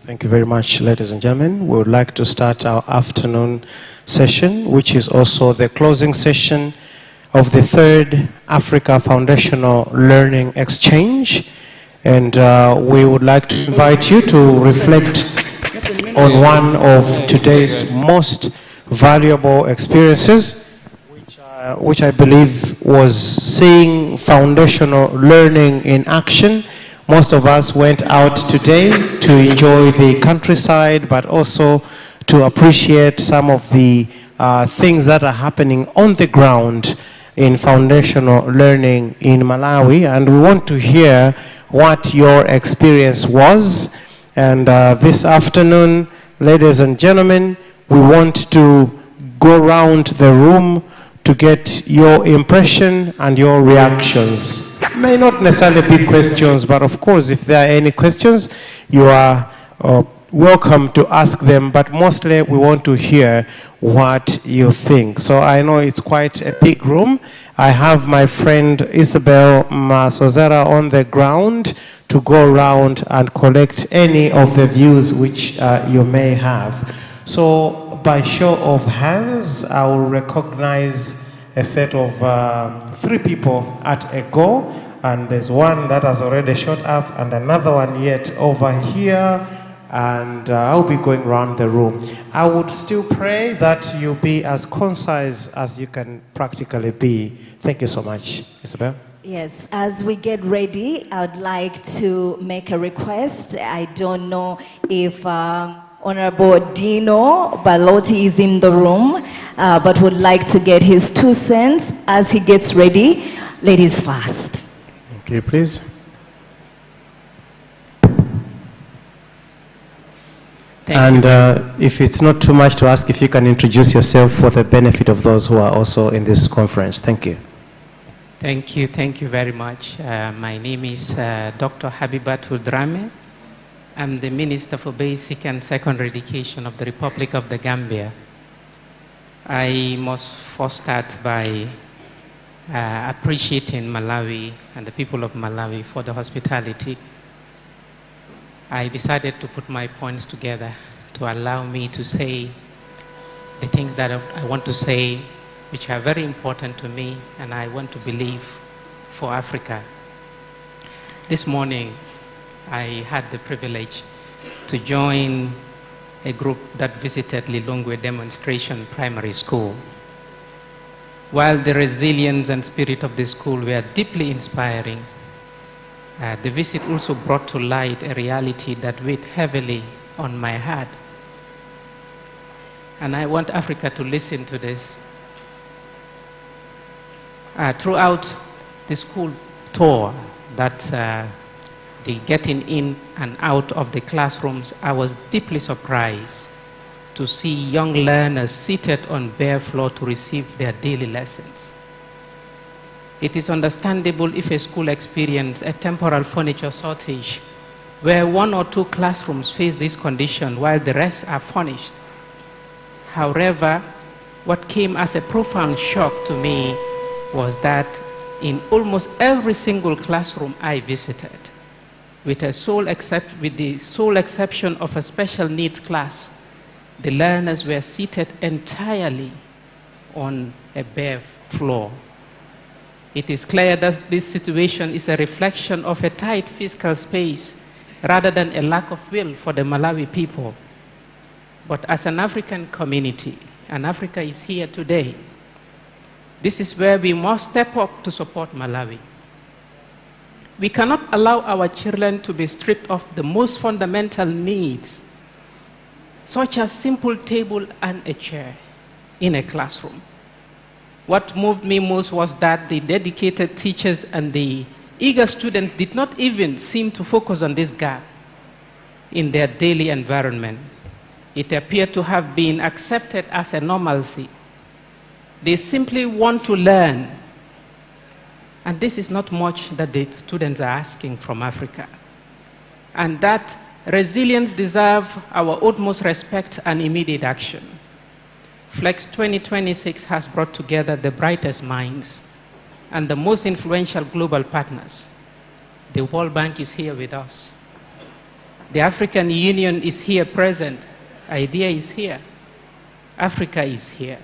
Thank you very much, ladies and gentlemen. We would like to start our afternoon session, which is also the closing session of the third Africa Foundational Learning Exchange. And we would like to invite you to reflect on one of today's most valuable experiences, which I believe was seeing foundational learning in action. Most of us went out today to enjoy the countryside, but also to appreciate some of the things that are happening on the ground in foundational learning in Malawi. And we want to hear what your experience was. And this afternoon, ladies and gentlemen, we want to go around the room to get your impression and your reactions. May not necessarily be questions, but of course, if there are any questions, you are welcome to ask them, but mostly we want to hear what you think. So I know it's quite a big room. I have my friend Isabel Masozera on the ground to go around and collect any of the views which you may have. So by show of hands, I will recognize a set of 3 people at a go, and there's one that has already showed up and another one yet over here, and I'll be going around the room. I would still pray that you be as concise as you can practically be. Thank you so much. Isabel? Yes, as we get ready, I would like to make a request. I don't know if Honorable Dino Balotti is in the room, but would like to get his 2 cents as he gets ready. Ladies first. Okay, please. And if it's not too much to ask, if you can introduce yourself for the benefit of those who are also in this conference. Thank you. Thank you very much. My name is Dr. Habibatul Drame. I'm the Minister for Basic and Secondary Education of the Republic of the Gambia. I must first start by appreciating Malawi and the people of Malawi for the hospitality. I decided to put my points together to allow me to say the things that I want to say, which are very important to me and I want to believe for Africa. This morning, I had the privilege to join a group that visited Lilongwe Demonstration Primary School. While the resilience and spirit of the school were deeply inspiring, the visit also brought to light a reality that weighed heavily on my heart. And I want Africa to listen to this. Throughout the school tour, the getting in and out of the classrooms, I was deeply surprised to see young learners seated on bare floor to receive their daily lessons. It is understandable if a school experiences a temporal furniture shortage, where 1 or 2 classrooms face this condition while the rest are furnished. However, what came as a profound shock to me was that in almost every single classroom I visited, with the sole exception of a special needs class, the learners were seated entirely on a bare floor. It is clear that this situation is a reflection of a tight fiscal space rather than a lack of will for the Malawi people. But as an African community, and Africa is here today, this is where we must step up to support Malawi. We cannot allow our children to be stripped of the most fundamental needs, such as simple table and a chair in a classroom. What moved me most was that the dedicated teachers and the eager students did not even seem to focus on this gap in their daily environment. It appeared to have been accepted as a normalcy. They simply want to learn. And this is not much that the students are asking from Africa. And that resilience deserves our utmost respect and immediate action. FLEX2026 has brought together the brightest minds and the most influential global partners. The World Bank is here with us. The African Union is here present. ADEA is here. Africa is here.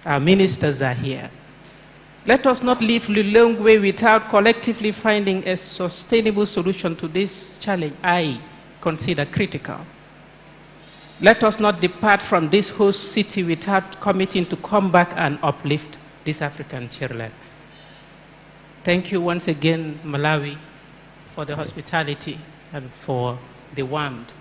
Our ministers are here. Let us not leave Lilongwe without collectively finding a sustainable solution to this challenge I consider critical. Let us not depart from this host city without committing to come back and uplift these African children. Thank you once again, Malawi, for the hospitality and for the warmth.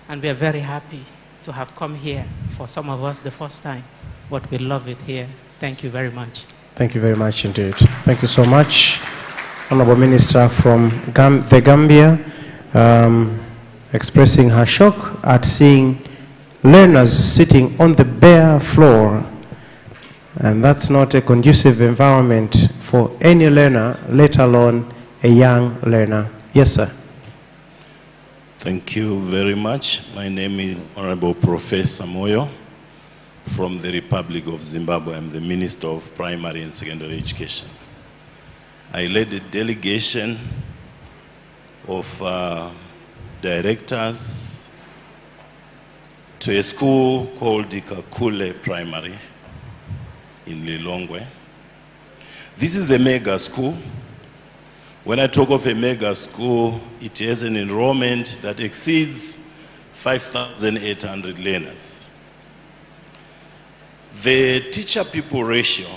And we are very happy to have come here for some of us the first time, but we love it here. Thank you very much. Thank you very much indeed. Thank you so much. Honorable Minister from the Gambia, expressing her shock at seeing learners sitting on the bare floor. And that's not a conducive environment for any learner, let alone a young learner. Yes, sir. Thank you very much. My name is Honorable Professor Moyo from the Republic of Zimbabwe. I'm the Minister of Primary and Secondary Education. I led a delegation of directors to a school called Kakule Primary in Lilongwe. This is a mega school. When I talk of a mega school, it has an enrollment that exceeds 5,800 learners. The teacher-people ratio,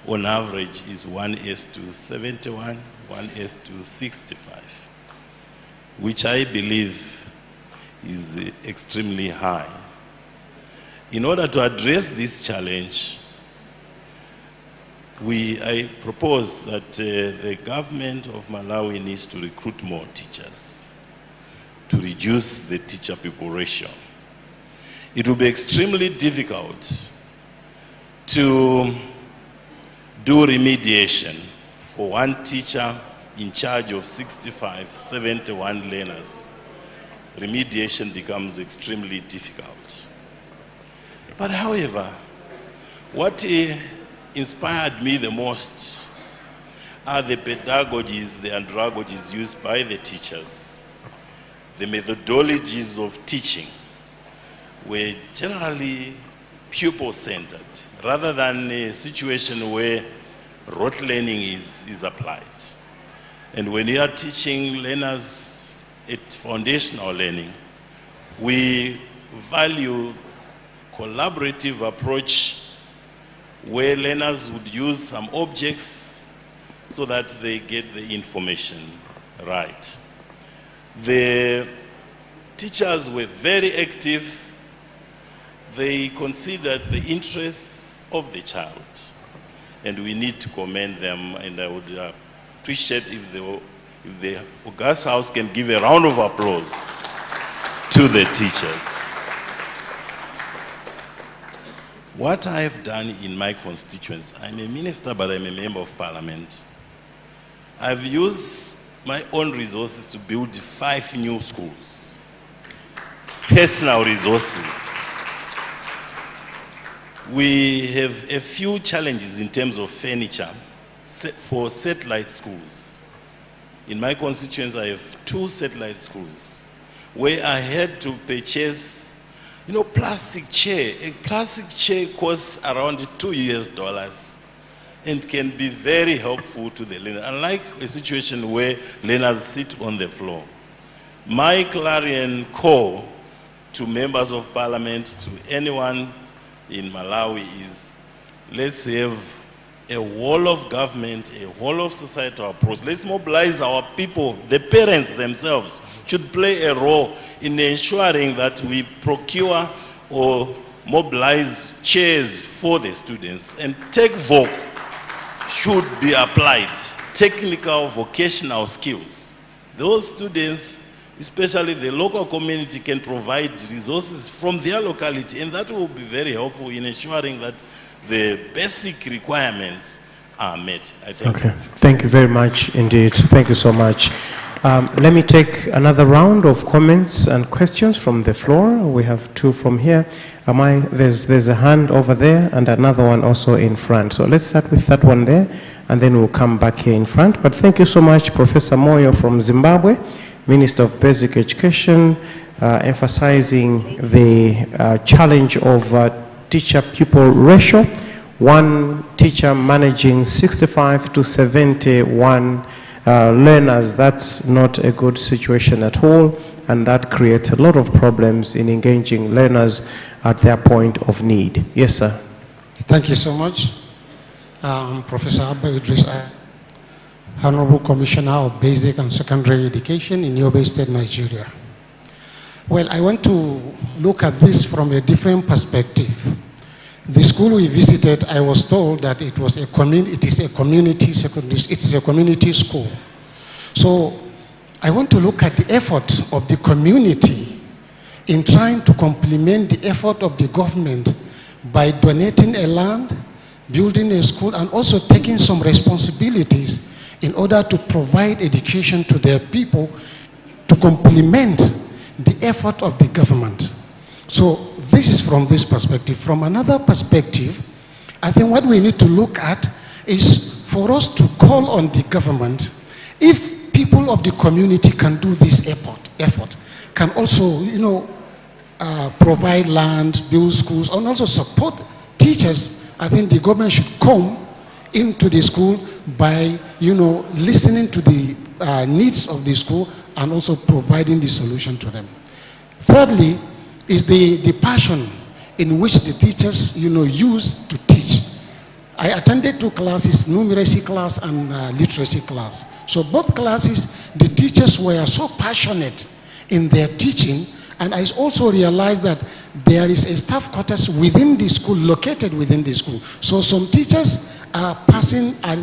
on average, is 1:71, 1:65, which I believe is extremely high. In order to address this challenge, I propose that the government of Malawi needs to recruit more teachers to reduce the teacher-people ratio. It will be extremely difficult to do remediation for one teacher in charge of 65, 71 learners. Remediation becomes extremely difficult. But however, what inspired me the most are the pedagogies, the andragogies used by the teachers. The methodologies of teaching were generally pupil-centered, rather than a situation where rote learning is applied. And when you are teaching learners at foundational learning, we value collaborative approach where learners would use some objects so that they get the information right. The teachers were very active. They considered the interests of the child, and we need to commend them, and I would appreciate if the August House can give a round of applause to the teachers. What I have done in my constituents, I'm a minister, but I'm a member of parliament. I've used my own resources to build 5 new schools, personal resources. We have a few challenges in terms of furniture for satellite schools. In my constituents, I have 2 satellite schools where I had to purchase plastic chair. A plastic chair costs around $2 and can be very helpful to the learner, unlike a situation where learners sit on the floor. My clarion call to members of parliament, to anyone in Malawi is, let's have a whole of government, a whole of societal approach. Let's mobilize our people. The parents themselves should play a role in ensuring that we procure or mobilize chairs for the students, and tech voc should be applied, technical vocational skills. Those students, especially the local community, can provide resources from their locality, and that will be very helpful in ensuring that the basic requirements are met. I think. Okay. Thank you very much indeed. Thank you so much. Let me take another round of comments and questions from the floor. We have 2 from here. There's a hand over there and another one also in front. So let's start with that one there, and then we'll come back here in front. But thank you so much, Professor Moyo from Zimbabwe. Minister of Basic Education, emphasizing the challenge of teacher-pupil ratio. One teacher managing 65 to 71 learners. That's not a good situation at all, and that creates a lot of problems in engaging learners at their point of need. Yes, sir. Thank you so much. Professor Abba Idris, Honorable Commissioner of Basic and Secondary Education in Yobe State, Nigeria. Well, I want to look at this from a different perspective. The school we visited, I was told that it was a community school. So I want to look at the effort of the community in trying to complement the effort of the government by donating a land, building a school, and also taking some responsibilities in order to provide education to their people to complement the effort of the government. So this is from this perspective. From another perspective, I think what we need to look at is for us to call on the government. If people of the community can do this effort, can also, provide land, build schools, and also support teachers, I think the government should come into the school by, listening to the needs of the school and also providing the solution to them. Thirdly, is the passion in which the teachers, use to teach. I attended 2 classes, numeracy class and literacy class. So both classes, the teachers were so passionate in their teaching, and I also realized that there is a staff quarters within the school, located within the school. So some teachers are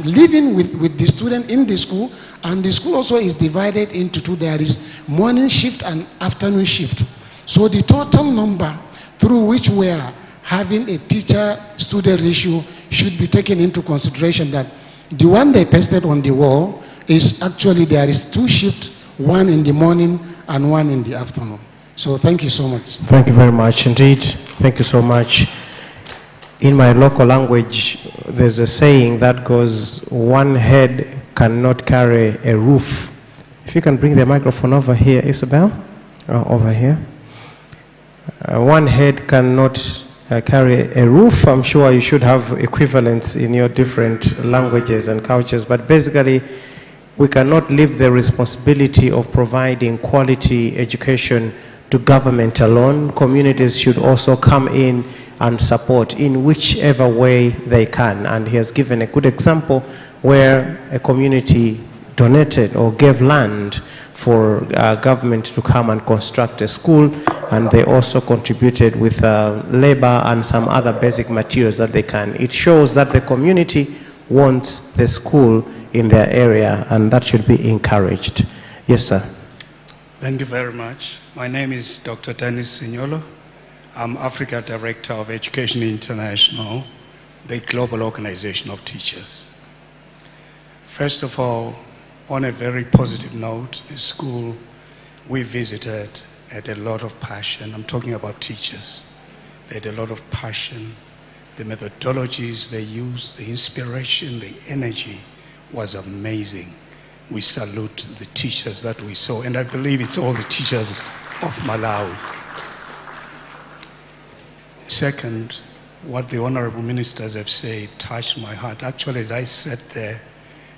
living with the student in the school, and the school also is divided into 2. There is morning shift and afternoon shift. So the total number through which we are having a teacher-student ratio should be taken into consideration, that the one they pasted on the wall is actually there is 2 shifts, 1 in the morning and 1 in the afternoon. So thank you so much. Thank you very much indeed. Thank you so much. In my local language, there's a saying that goes, one head cannot carry a roof. If you can bring the microphone over here, Isabel, over here. One head cannot carry a roof. I'm sure you should have equivalents in your different languages and cultures, but basically we cannot leave the responsibility of providing quality education to government alone. Communities should also come in and support in whichever way they can. And he has given a good example where a community donated or gave land for government to come and construct a school, and they also contributed with labor and some other basic materials that they can. It shows that the community wants the school in their area, and that should be encouraged. Yes, sir. Thank you very much. My name is Dr. Dennis Signolo. I'm Africa Director of Education International, the global organization of teachers. First of all, on a very positive note, the school we visited had a lot of passion. I'm talking about teachers. They had a lot of passion. The methodologies they used, the inspiration, the energy was amazing. We salute the teachers that we saw, and I believe it's all the teachers of Malawi. Second, what the honorable ministers have said touched my heart. Actually, as I sat there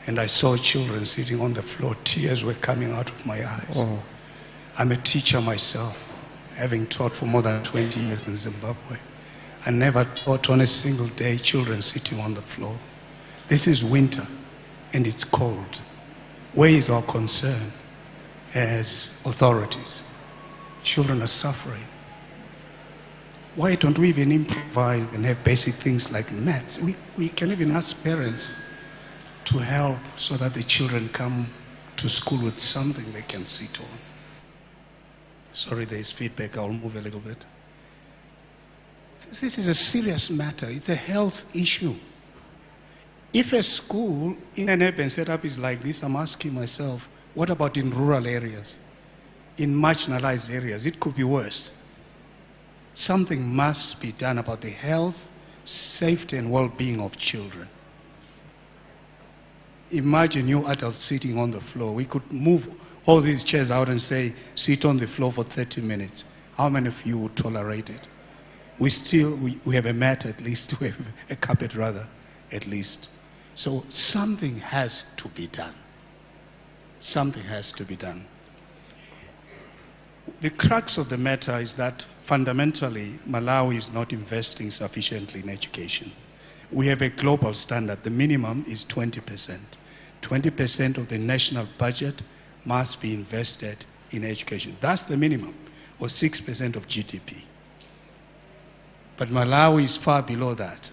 and I saw children sitting on the floor, tears were coming out of my eyes. Oh. I'm a teacher myself, having taught for more than 20 years in Zimbabwe. I never taught on a single day children sitting on the floor. This is winter and it's cold. Where is our concern as authorities? Children are suffering. Why don't we even improvise and have basic things like maths? We can even ask parents to help so that the children come to school with something they can sit on. Sorry, there is feedback. I'll move a little bit. This is a serious matter. It's a health issue. If a school in an urban setup is like this, I'm asking myself, what about in rural areas, in marginalized areas? It could be worse. Something must be done about the health, safety, and well-being of children. Imagine you adults sitting on the floor. We could all these chairs out and say, sit on the floor for 30 minutes, how many of you would tolerate it? We have a mat at least, we have a carpet rather, at least. So something has to be done. Something has to be done. The crux of the matter is that fundamentally, Malawi is not investing sufficiently in education. We have a global standard. The minimum is 20%. 20% of the national budget must be invested in education. That's the minimum, or 6% of GDP. But Malawi is far below that.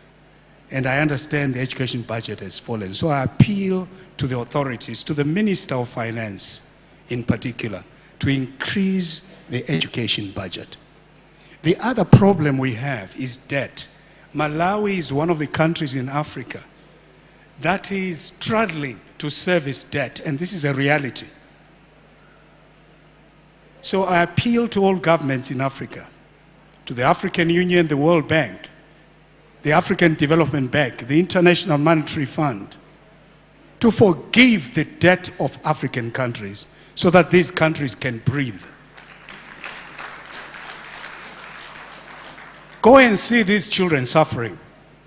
And I understand the education budget has fallen. So I appeal to the authorities, to the Minister of Finance in particular, to increase the education budget. The other problem we have is debt. Malawi is one of the countries in Africa that is struggling to service debt, and this is a reality. So I appeal to all governments in Africa, to the African Union, the World Bank, the African Development Bank, the International Monetary Fund, to forgive the debt of African countries so that these countries can breathe. Go and see these children suffering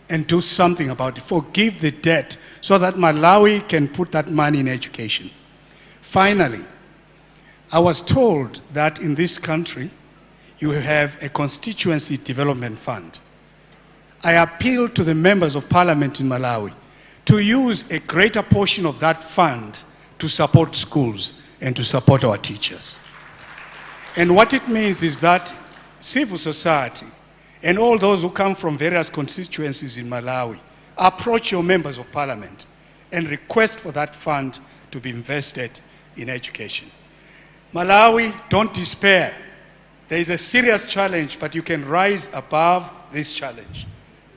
and do something about it. Forgive the debt so that Malawi can put that money in education. Finally, I was told that in this country, you have a constituency development fund. I appeal to the members of parliament in Malawi to use a greater portion of that fund to support schools and to support our teachers. And what it means is that civil society and all those who come from various constituencies in Malawi approach your members of parliament and request for that fund to be invested in education. Malawi, don't despair. There is a serious challenge, but you can rise above this challenge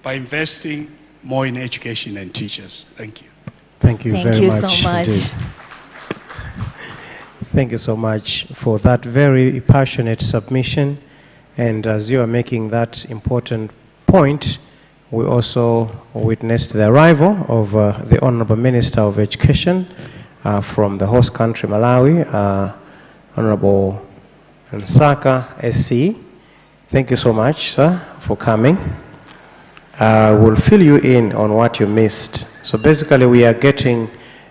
by investing more in education and teachers. Thank you. Thank you very much. Thank you so much. Indeed. Thank you so much for that very passionate submission. And as you are making that important point, we also witnessed the arrival of the Honorable Minister of Education from the host country, Malawi, Honorable Nsaka SC. Thank you so much, sir, for coming. We'll fill you in on what you missed. So basically, we are getting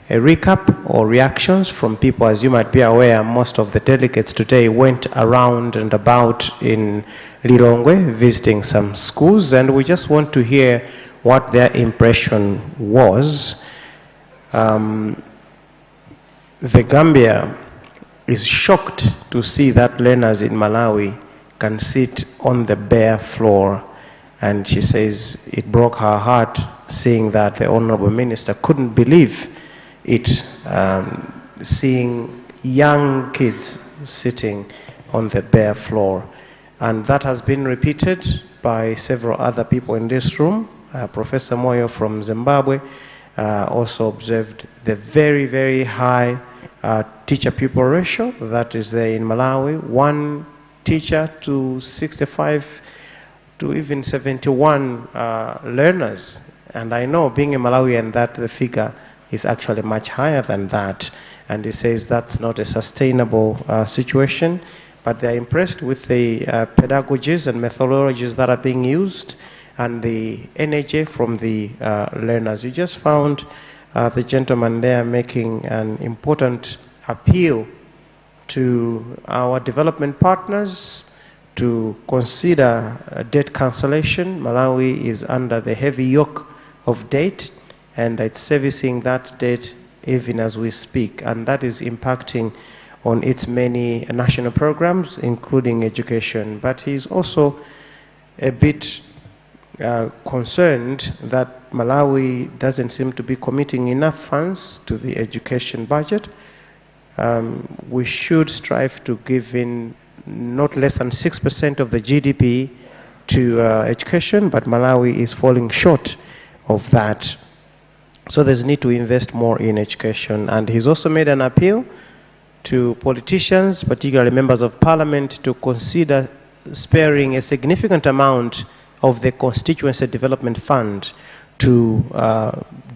a recap or reactions from people. As you might be aware, most of the delegates today went around and about in Lilongwe visiting some schools, and we just want to hear what their impression was. The Gambia is shocked to see that learners in Malawi can sit on the bare floor, and she says it broke her heart seeing that the Honorable Minister couldn't believe it, seeing young kids sitting on the bare floor. And that has been repeated by several other people in this room. Professor Moyo from Zimbabwe also observed the very, very high teacher-pupil ratio that is there in Malawi. 1 teacher to 65 to even 71 learners. And I know, being in Malawi, and that the figure is actually much higher than that. And he says that's not a sustainable situation, but they're impressed with the pedagogies and methodologies that are being used and the energy from the learners. You just found the gentleman there making an important appeal to our development partners to consider debt cancellation. Malawi is under the heavy yoke of debt, and it's servicing that debt even as we speak, and that is impacting on its many national programs, including education. But he's also a bit concerned that Malawi doesn't seem to be committing enough funds to the education budget. We should strive to give in not less than 6% of the GDP to education, but Malawi is falling short of that. So there's need to invest more in education. And he's also made an appeal to politicians, particularly members of parliament, to consider sparing a significant amount of the constituency development fund to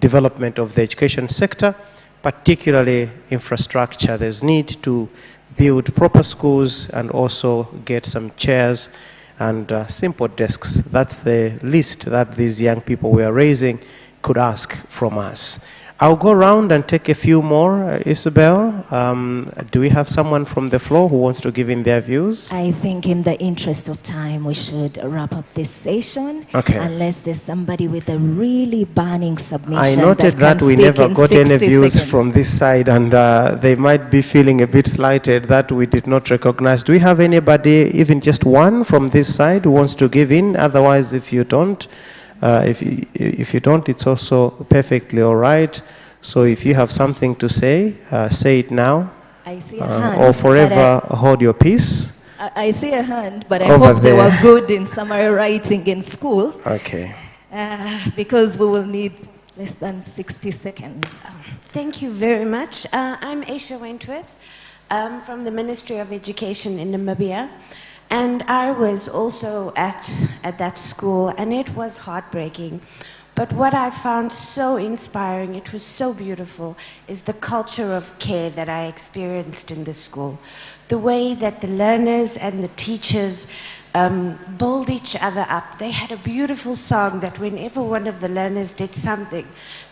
development of the education sector, particularly infrastructure. There's need to build proper schools and also get some chairs and simple desks. That's the least that these young people we are raising could ask from us. I'll go around and take a few more. Isabel, do we have someone from the floor who wants to give in their views? I think in the interest of time, we should wrap up this session. Okay. Unless there's somebody with a really burning submission. I noted that we never got any views from this side, and they might be feeling a bit slighted that we did not recognize. Do we have anybody, even just one from this side, who wants to give in? Otherwise, if you don't, if you don't, it's also perfectly all right. So if you have something to say, say it now. I see a hand, or forever hold your peace. I see a hand, but I Over hope they there. were good in summary writing in school. Okay. Because we will need less than 60 seconds. Thank you very much. I'm Aisha Wentworth from the Ministry of Education in Namibia. And I was also at that school, and it was heartbreaking. But what I found so inspiring, it was so beautiful, is the culture of care that I experienced in this school. The way that the learners and the teachers build each other up. They had a beautiful song that whenever one of the learners did something,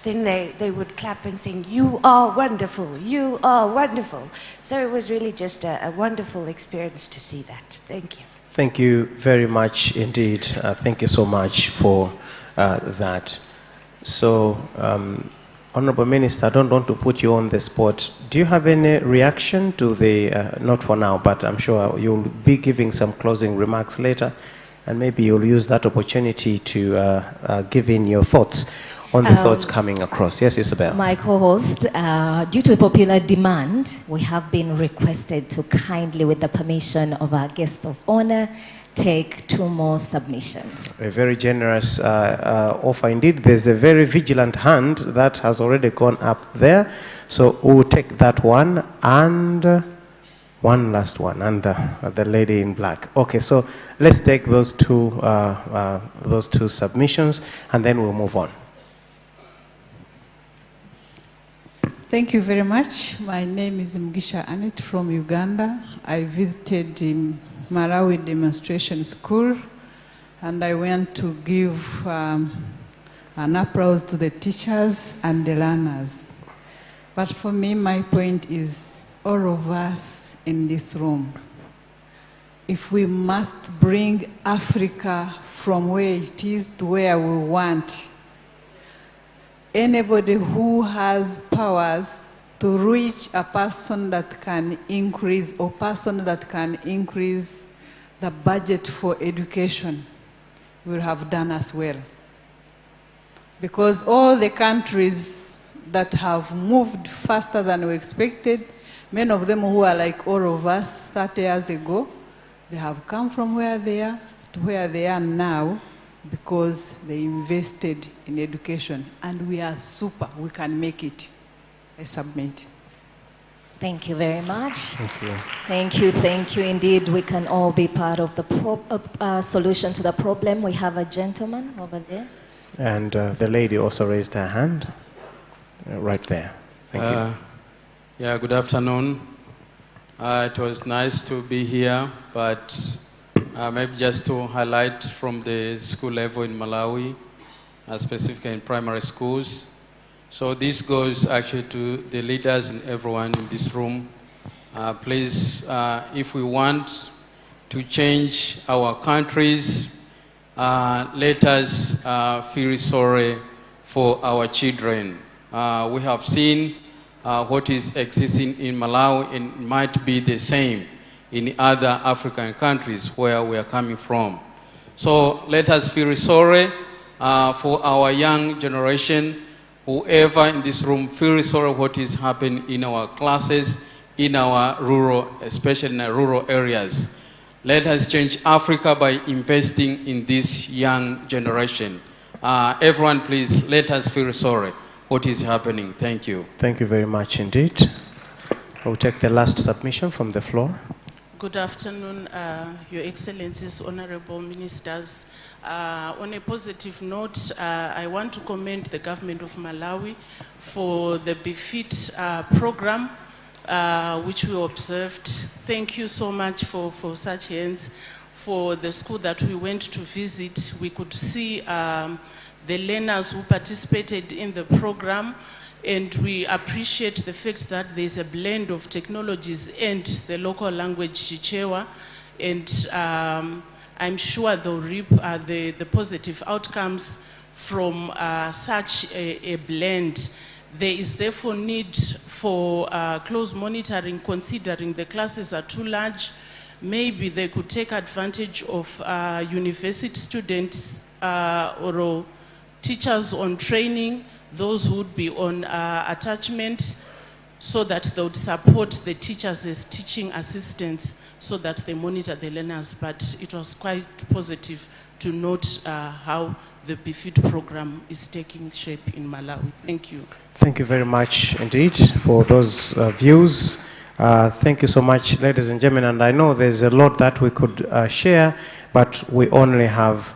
then they would clap and sing, "You are wonderful, you are wonderful." So it was really just a wonderful experience to see that. Thank you. Thank you very much indeed. Thank you so much for that. So, Honorable Minister, I don't want to put you on the spot. Do you have any reaction to the, not for now, but I'm sure you'll be giving some closing remarks later, and maybe you'll use that opportunity to give in your thoughts on the thoughts coming across. Yes, Isabel. My co-host, due to popular demand, we have been requested to kindly, with the permission of our guest of honor, take 2 more submissions. A very generous offer indeed. There's a very vigilant hand that has already gone up there. So we'll take that one and one last one, and the lady in black. Okay, so let's take those two submissions, and then we'll move on. Thank you very much. My name is Mugisha Anet from Uganda. I visited Malawi demonstration school, and I went to give an applause to the teachers and the learners. But for me, my point is all of us in this room, if we must bring Africa from where it is to where we want, anybody who has powers to reach a person that can increase, or person that can increase the budget for education will have done us well. Because all the countries that have moved faster than we expected, many of them who are like all of us 30 years ago, they have come from where they are to where they are now because they invested in education. And we are super, we can make it. I submit. Thank you very much. Thank you. Thank you indeed. We can all be part of the solution to the problem. We have a gentleman over there. And the lady also raised her hand right there. Thank you. Yeah, good afternoon. It was nice to be here, but maybe just to highlight from the school level in Malawi, specifically in primary schools. So this goes actually to the leaders and everyone in this room. Please, if we want to change our countries, let us feel sorry for our children. We have seen what is existing in Malawi and might be the same in other African countries where we are coming from. So let us feel sorry for our young generation. Whoever in this room feels sorry what is happening in our classes, in our rural, especially in our rural areas. Let us change Africa by investing in this young generation. Everyone, please, let us feel sorry what is happening. Thank you. Thank you very much indeed. I'll take the last submission from the floor. Good afternoon, Your Excellencies, Honorable Ministers. On a positive note, I want to commend the government of Malawi for the BEFIT program, which we observed. Thank you so much for such hands. For the school that we went to visit, we could see the learners who participated in the program, and we appreciate the fact that there's a blend of technologies and the local language Chichewa, and I'm sure they'll reap the positive outcomes from such a blend. There is therefore need for close monitoring, considering the classes are too large. Maybe they could take advantage of university students or teachers on training, those who would be on attachment, so that they would support the teachers as teaching assistants so that they monitor the learners. But it was quite positive to note how the BEFIT program is taking shape in Malawi. Thank you. Thank you very much indeed for those views. Thank you so much, ladies and gentlemen. And I know there's a lot that we could share, but we only have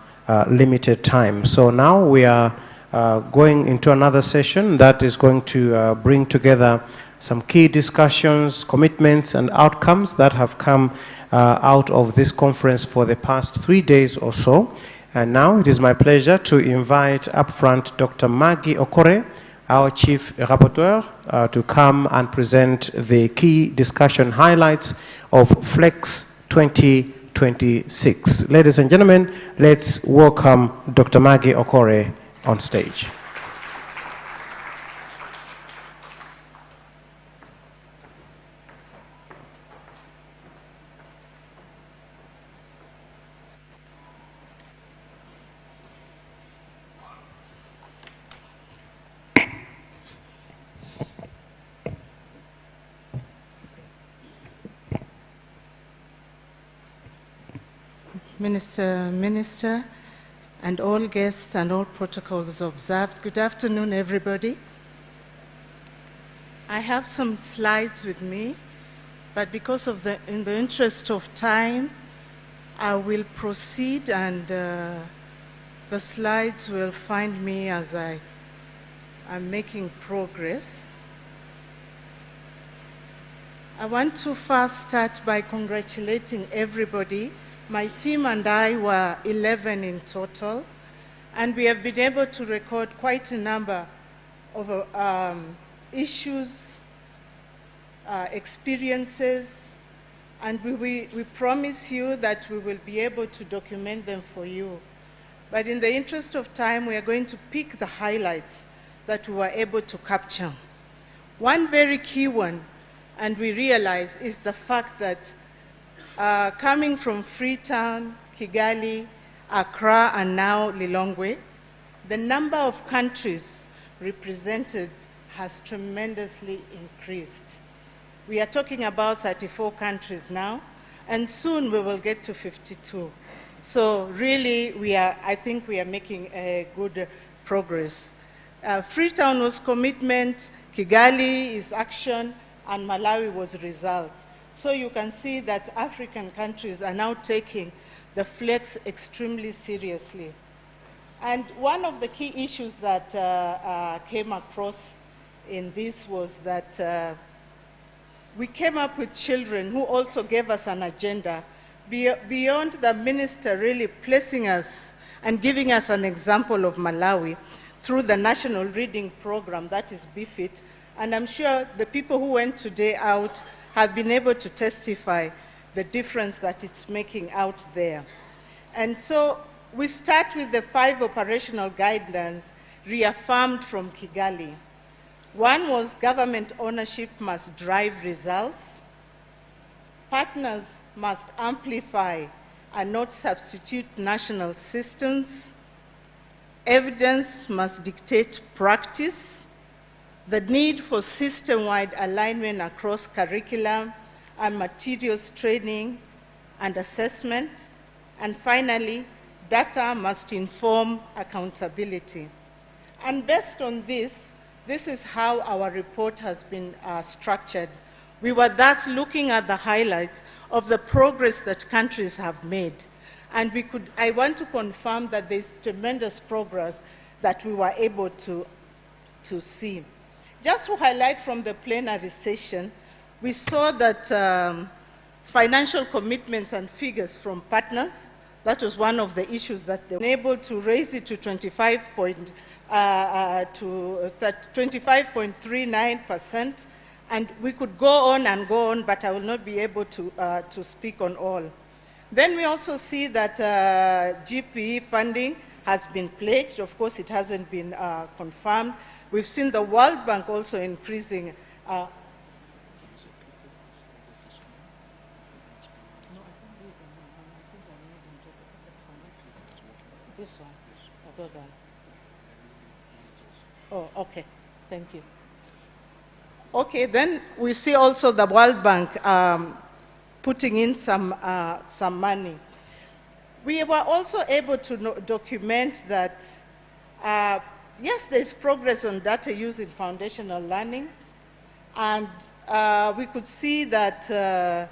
limited time. So now we are going into another session that is going to bring together some key discussions, commitments, and outcomes that have come out of this conference for the past 3 days or so. And now it is my pleasure to invite up front Dr. Maggie Okore, our Chief Rapporteur, to come and present the key discussion highlights of FLEX 2026. Ladies and gentlemen, let's welcome Dr. Maggie Okore on stage. Minister, and all guests and all protocols observed. Good afternoon, everybody. I have some slides with me, but because of in the interest of time, I will proceed, and the slides will find me as I am making progress. I want to first start by congratulating everybody. My team and I were 11 in total, and we have been able to record quite a number of issues, experiences, and we promise you that we will be able to document them for you. But in the interest of time, we are going to pick the highlights that we were able to capture. One very key one, and we realize, is the fact that coming from Freetown, Kigali, Accra, and now Lilongwe, the number of countries represented has tremendously increased. We are talking about 34 countries now, and soon we will get to 52. So really, I think we are making a good progress. Freetown was commitment, Kigali is action, and Malawi was results. So you can see that African countries are now taking the FLEX extremely seriously. And one of the key issues that came across in this was that we came up with children who also gave us an agenda beyond the minister really placing us and giving us an example of Malawi through the national reading program, that is BEFIT. And I'm sure the people who went today out have been able to testify the difference that it's making out there. And so we start with the 5 operational guidelines reaffirmed from Kigali. One was government ownership must drive results. Partners must amplify and not substitute national systems. Evidence must dictate practice. The need for system-wide alignment across curriculum and materials training and assessment. And finally, data must inform accountability. And based on this is how our report has been structured. We were thus looking at the highlights of the progress that countries have made. And I want to confirm that there's tremendous progress that we were able to see. Just to highlight from the plenary session, we saw that financial commitments and figures from partners, that was one of the issues that they were able to raise it to 25.39%. And we could go on, but I will not be able to speak on all. Then we also see that GPE funding has been pledged. Of course, it hasn't been confirmed. We've seen the World Bank also increasing. This one. I'll go down. Oh, okay. Thank you. Okay, then we see also the World Bank putting in some money. We were also able to document that, yes, there's progress on data use in foundational learning, and we could see that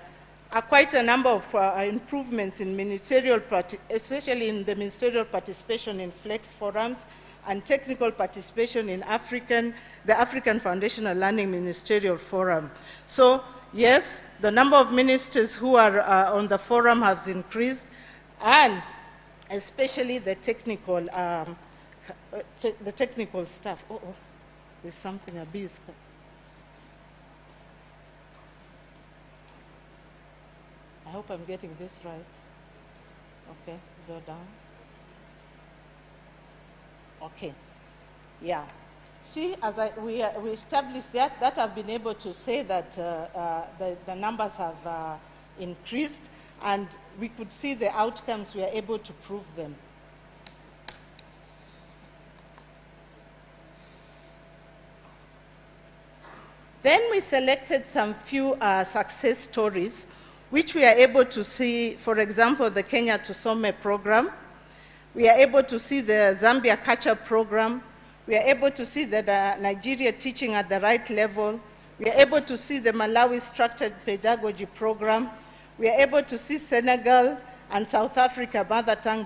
quite a number of improvements in ministerial, especially in the ministerial participation in FLEX forums, and technical participation in the African Foundational Learning Ministerial Forum. So, yes, the number of ministers who are on the forum has increased, and especially the technical staff. There's something abuse. I hope I'm getting this right. Okay, go down. Okay, yeah. See, as we established that I've been able to say that the numbers have increased, and we could see the outcomes, we are able to prove them. Then we selected some few success stories, which we are able to see, for example, the Kenya Tusome program. We are able to see the Zambia Culture program. We are able to see the Nigeria Teaching at the Right Level. We are able to see the Malawi Structured Pedagogy program. We are able to see Senegal and South Africa Mother Tongue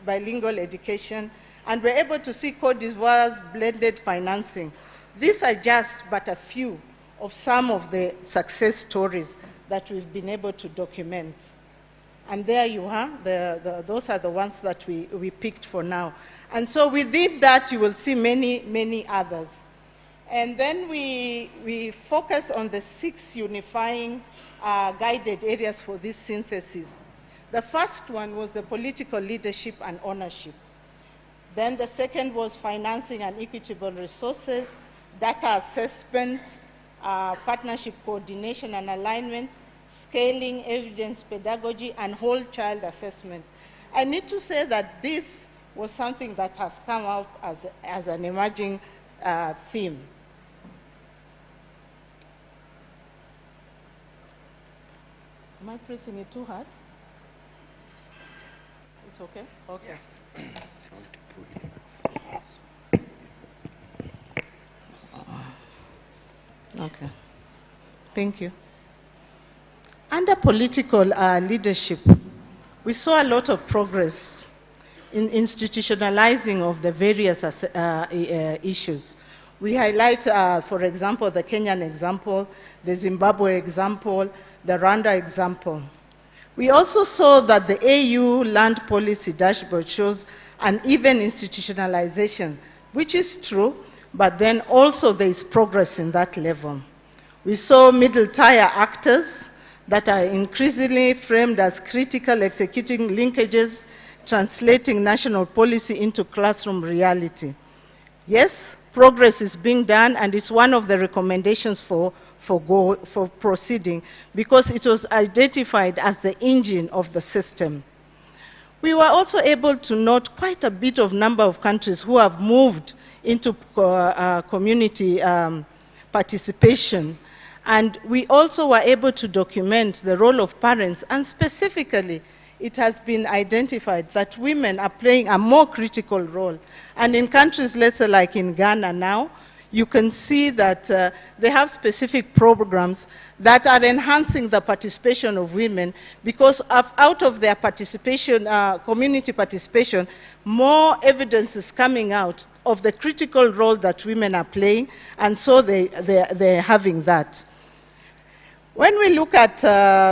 Bilingual Education. And we're able to see Cote d'Ivoire's blended financing. These are just but a few of some of the success stories that we've been able to document. And there you are, those are the ones that we picked for now. And so within that, you will see many, many others. And then we focus on the 6 unifying guided areas for this synthesis. The first one was the political leadership and ownership. Then the second was financing and equitable resources, data assessment, partnership coordination and alignment, scaling, evidence pedagogy, and whole child assessment. I need to say that this was something that has come out as an emerging theme. Am I pressing it too hard? It's okay? Okay. Okay. Thank you. Under political leadership, we saw a lot of progress in institutionalizing of the various issues. We highlight, for example, the Kenyan example, the Zimbabwe example, the Rwanda example. We also saw that the AU land policy dashboard shows uneven institutionalization, which is true, but then also there is progress in that level. We saw middle-tier actors that are increasingly framed as critical, executing linkages, translating national policy into classroom reality. Yes, progress is being done, and it's one of the recommendations for proceeding, because it was identified as the engine of the system. We were also able to note quite a bit of number of countries who have moved into community participation. And we also were able to document the role of parents, and specifically, it has been identified that women are playing a more critical role. And in countries, let's say like in Ghana now, you can see that they have specific programs that are enhancing the participation of women, because out of their participation, community participation, more evidence is coming out of the critical role that women are playing, and so they're having that. When we look at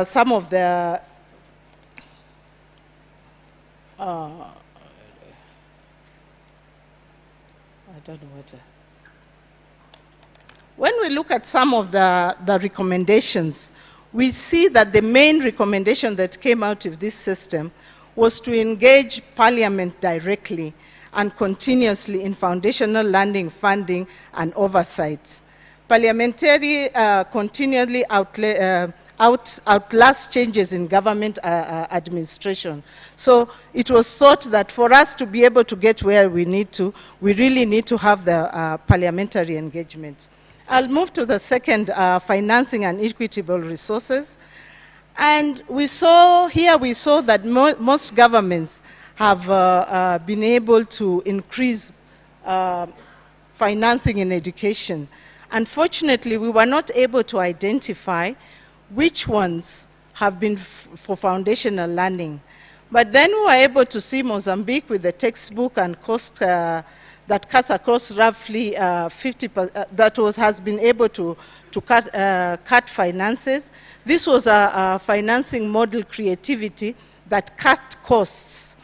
some of the I don't know what. When we look at some of the recommendations, we see that the main recommendation that came out of this system was to engage Parliament directly and continuously in foundational learning, funding, and oversight. Parliamentary continually outlast changes in government administration. So it was thought that for us to be able to get where we need to, we really need to have the parliamentary engagement. I'll move to the second, financing and equitable resources. And we saw that most governments have been able to increase financing in education. Unfortunately, we were not able to identify which ones have been for foundational learning. But then we were able to see Mozambique with the textbook and cost that cuts across roughly 50%, has been able to cut finances. This was a financing model creativity that cut costs.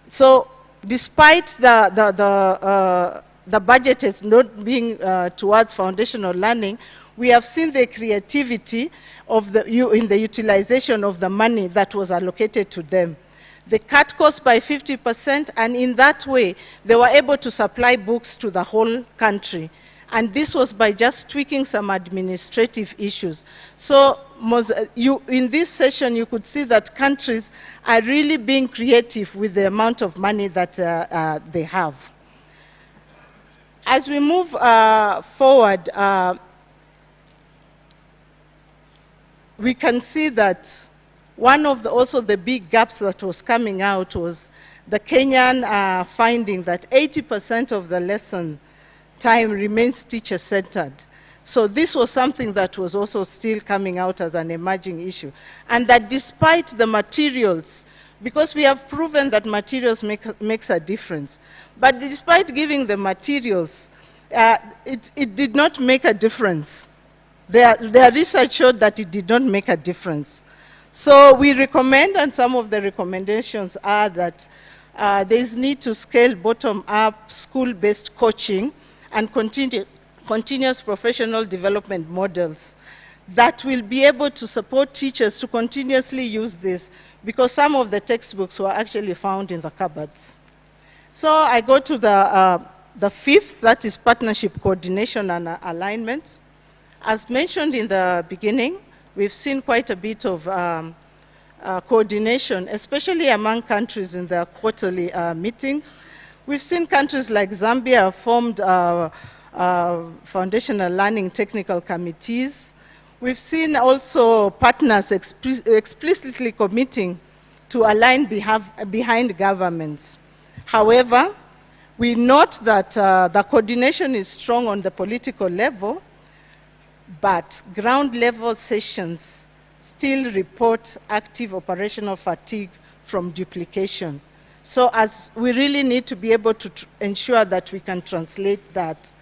So despite the budget is not being towards foundational learning, we have seen the creativity of in the utilization of the money that was allocated to them. They cut costs by 50%, and in that way, they were able to supply books to the whole country. And this was by just tweaking some administrative issues. So in this session, you could see that countries are really being creative with the amount of money that they have. As we move forward, we can see that one of also the big gaps that was coming out was the Kenyan finding that 80% of the lesson time remains teacher-centered. So this was something that was also still coming out as an emerging issue. And that despite the materials, because we have proven that materials makes a difference, but despite giving the materials, it did not make a difference. Their research showed that it did not make a difference. So we recommend, and some of the recommendations are that there is need to scale bottom-up school-based coaching and continuous professional development models that will be able to support teachers to continuously use this, because some of the textbooks were actually found in the cupboards. So I go to the fifth, that is partnership coordination and alignment. As mentioned in the beginning, we've seen quite a bit of coordination, especially among countries in their quarterly meetings. We've seen countries like Zambia formed foundational learning technical committees. We've seen also partners explicitly committing to align behind governments. However, we note that the coordination is strong on the political level, but ground level sessions still report active operational fatigue from duplication. So as we really need to be able to ensure that we can translate that.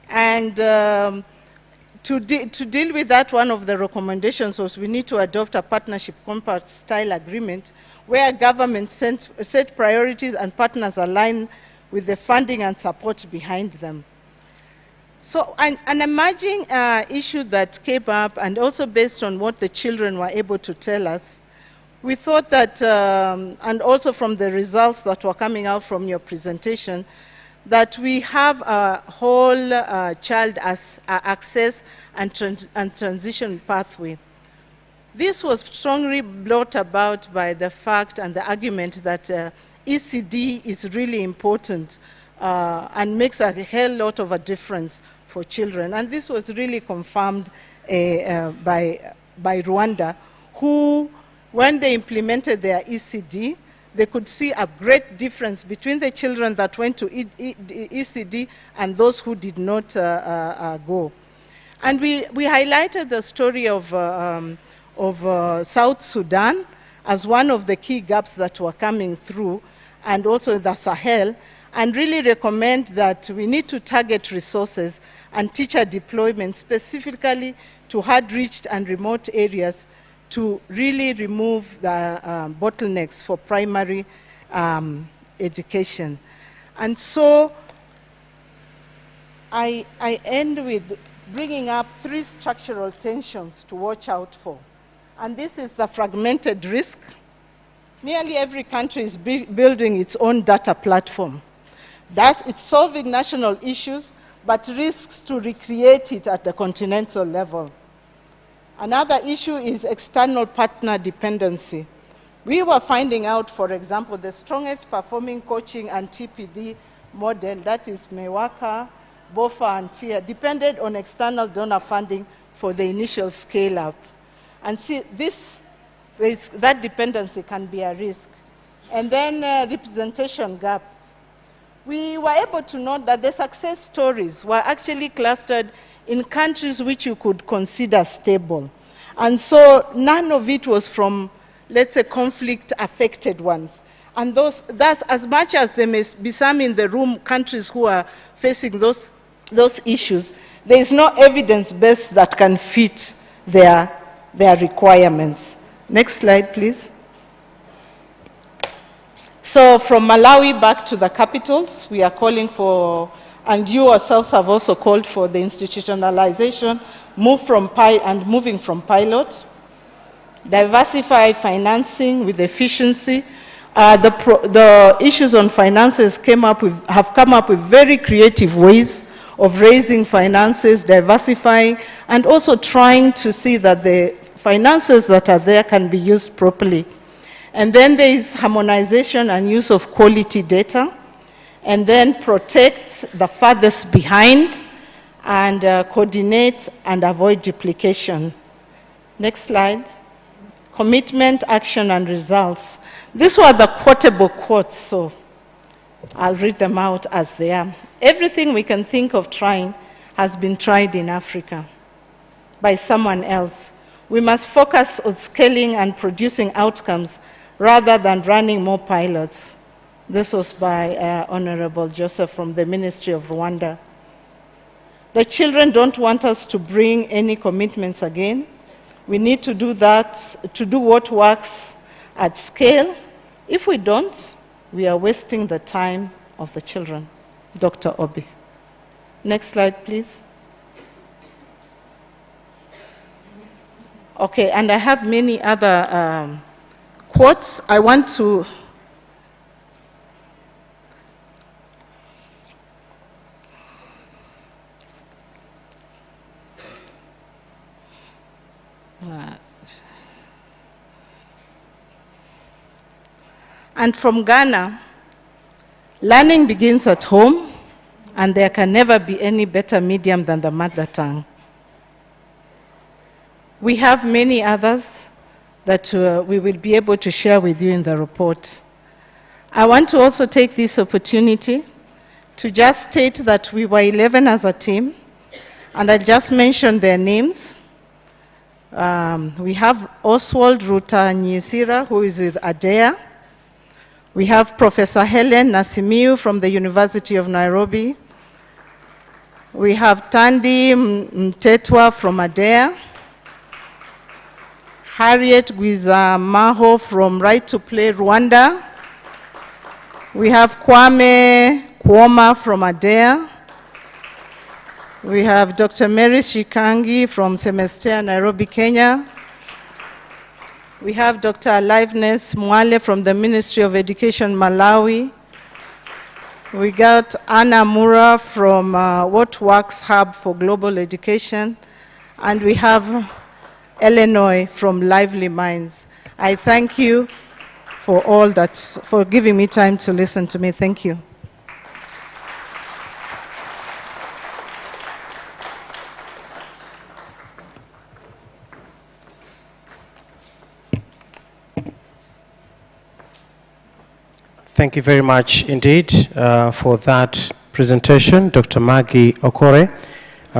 And to deal with that, one of the recommendations was we need to adopt a partnership compact style agreement where governments set priorities and partners align with the funding and support behind them. So an emerging issue that came up, and also based on what the children were able to tell us, we thought that, and also from the results that were coming out from your presentation, that we have a whole child access and transition pathway. This was strongly brought about by the fact and the argument that ECD is really important and makes a hell lot of a difference for children. And this was really confirmed by Rwanda, who, when they implemented their ECD, they could see a great difference between the children that went to ECD and those who did not go. And we highlighted the story of South Sudan as one of the key gaps that were coming through, and also the Sahel, and really recommend that we need to target resources and teacher deployment specifically to hard-reached and remote areas to really remove the bottlenecks for primary education. And so I end with bringing up 3 structural tensions to watch out for. And this is the fragmented risk. Nearly every country is building its own data platform. Thus, it's solving national issues, but risks to recreate it at the continental level. Another issue is external partner dependency. We were finding out, for example, the strongest performing coaching and TPD model, that is MEWAKA, BOFA, and TIA, depended on external donor funding for the initial scale-up. And see, that dependency can be a risk. And then representation gap. We were able to note that the success stories were actually clustered in countries which you could consider stable. And so none of it was from, let's say, conflict-affected ones. And thus, as much as there may be some in the room, countries who are facing those issues, there is no evidence base that can fit their requirements. Next slide, please. So from Malawi back to the capitals, we are calling for, and you yourselves have also called for, the institutionalization, moving from pilot, diversify financing with efficiency. The issues on finances have come up with very creative ways of raising finances, diversifying, and also trying to see that the finances that are there can be used properly. And then there is harmonization and use of quality data, and then protect the farthest behind, and coordinate and avoid duplication. Next slide. Commitment, action, and results. These were the quotable quotes, so I'll read them out as they are. Everything we can think of trying has been tried in Africa by someone else. We must focus on scaling and producing outcomes rather than running more pilots. This was by Honorable Joseph from the Ministry of Rwanda. The children don't want us to bring any commitments again. We need to do that, to do what works at scale. If we don't, we are wasting the time of the children. Dr. Obi. Next slide, please. Okay, and I have many other quotes. I want to and from Ghana, learning begins at home, and there can never be any better medium than the mother tongue. We have many others that we will be able to share with you in the report. I want to also take this opportunity to just state that we were 11 as a team, and I just mentioned their names. We have Oswald Ruta Nyisira, who is with ADEA. We have Professor Helen Nasimiu from the University of Nairobi. We have Tandi Mtetwa from ADEA. Harriet Guizamaho from Right to Play Rwanda. We have Kwame Kwoma from ADEA. We have Dr. Mary Shikangi from Semester, Nairobi, Kenya. We have Dr. Aliveness Mwale from the Ministry of Education, Malawi. We got Anna Mura from What Works Hub for Global Education. And we have Eleanor from Lively Minds. I thank you for all that, for giving me time to listen to me. Thank you. Thank you very much indeed for that presentation, Dr. Maggie Okore.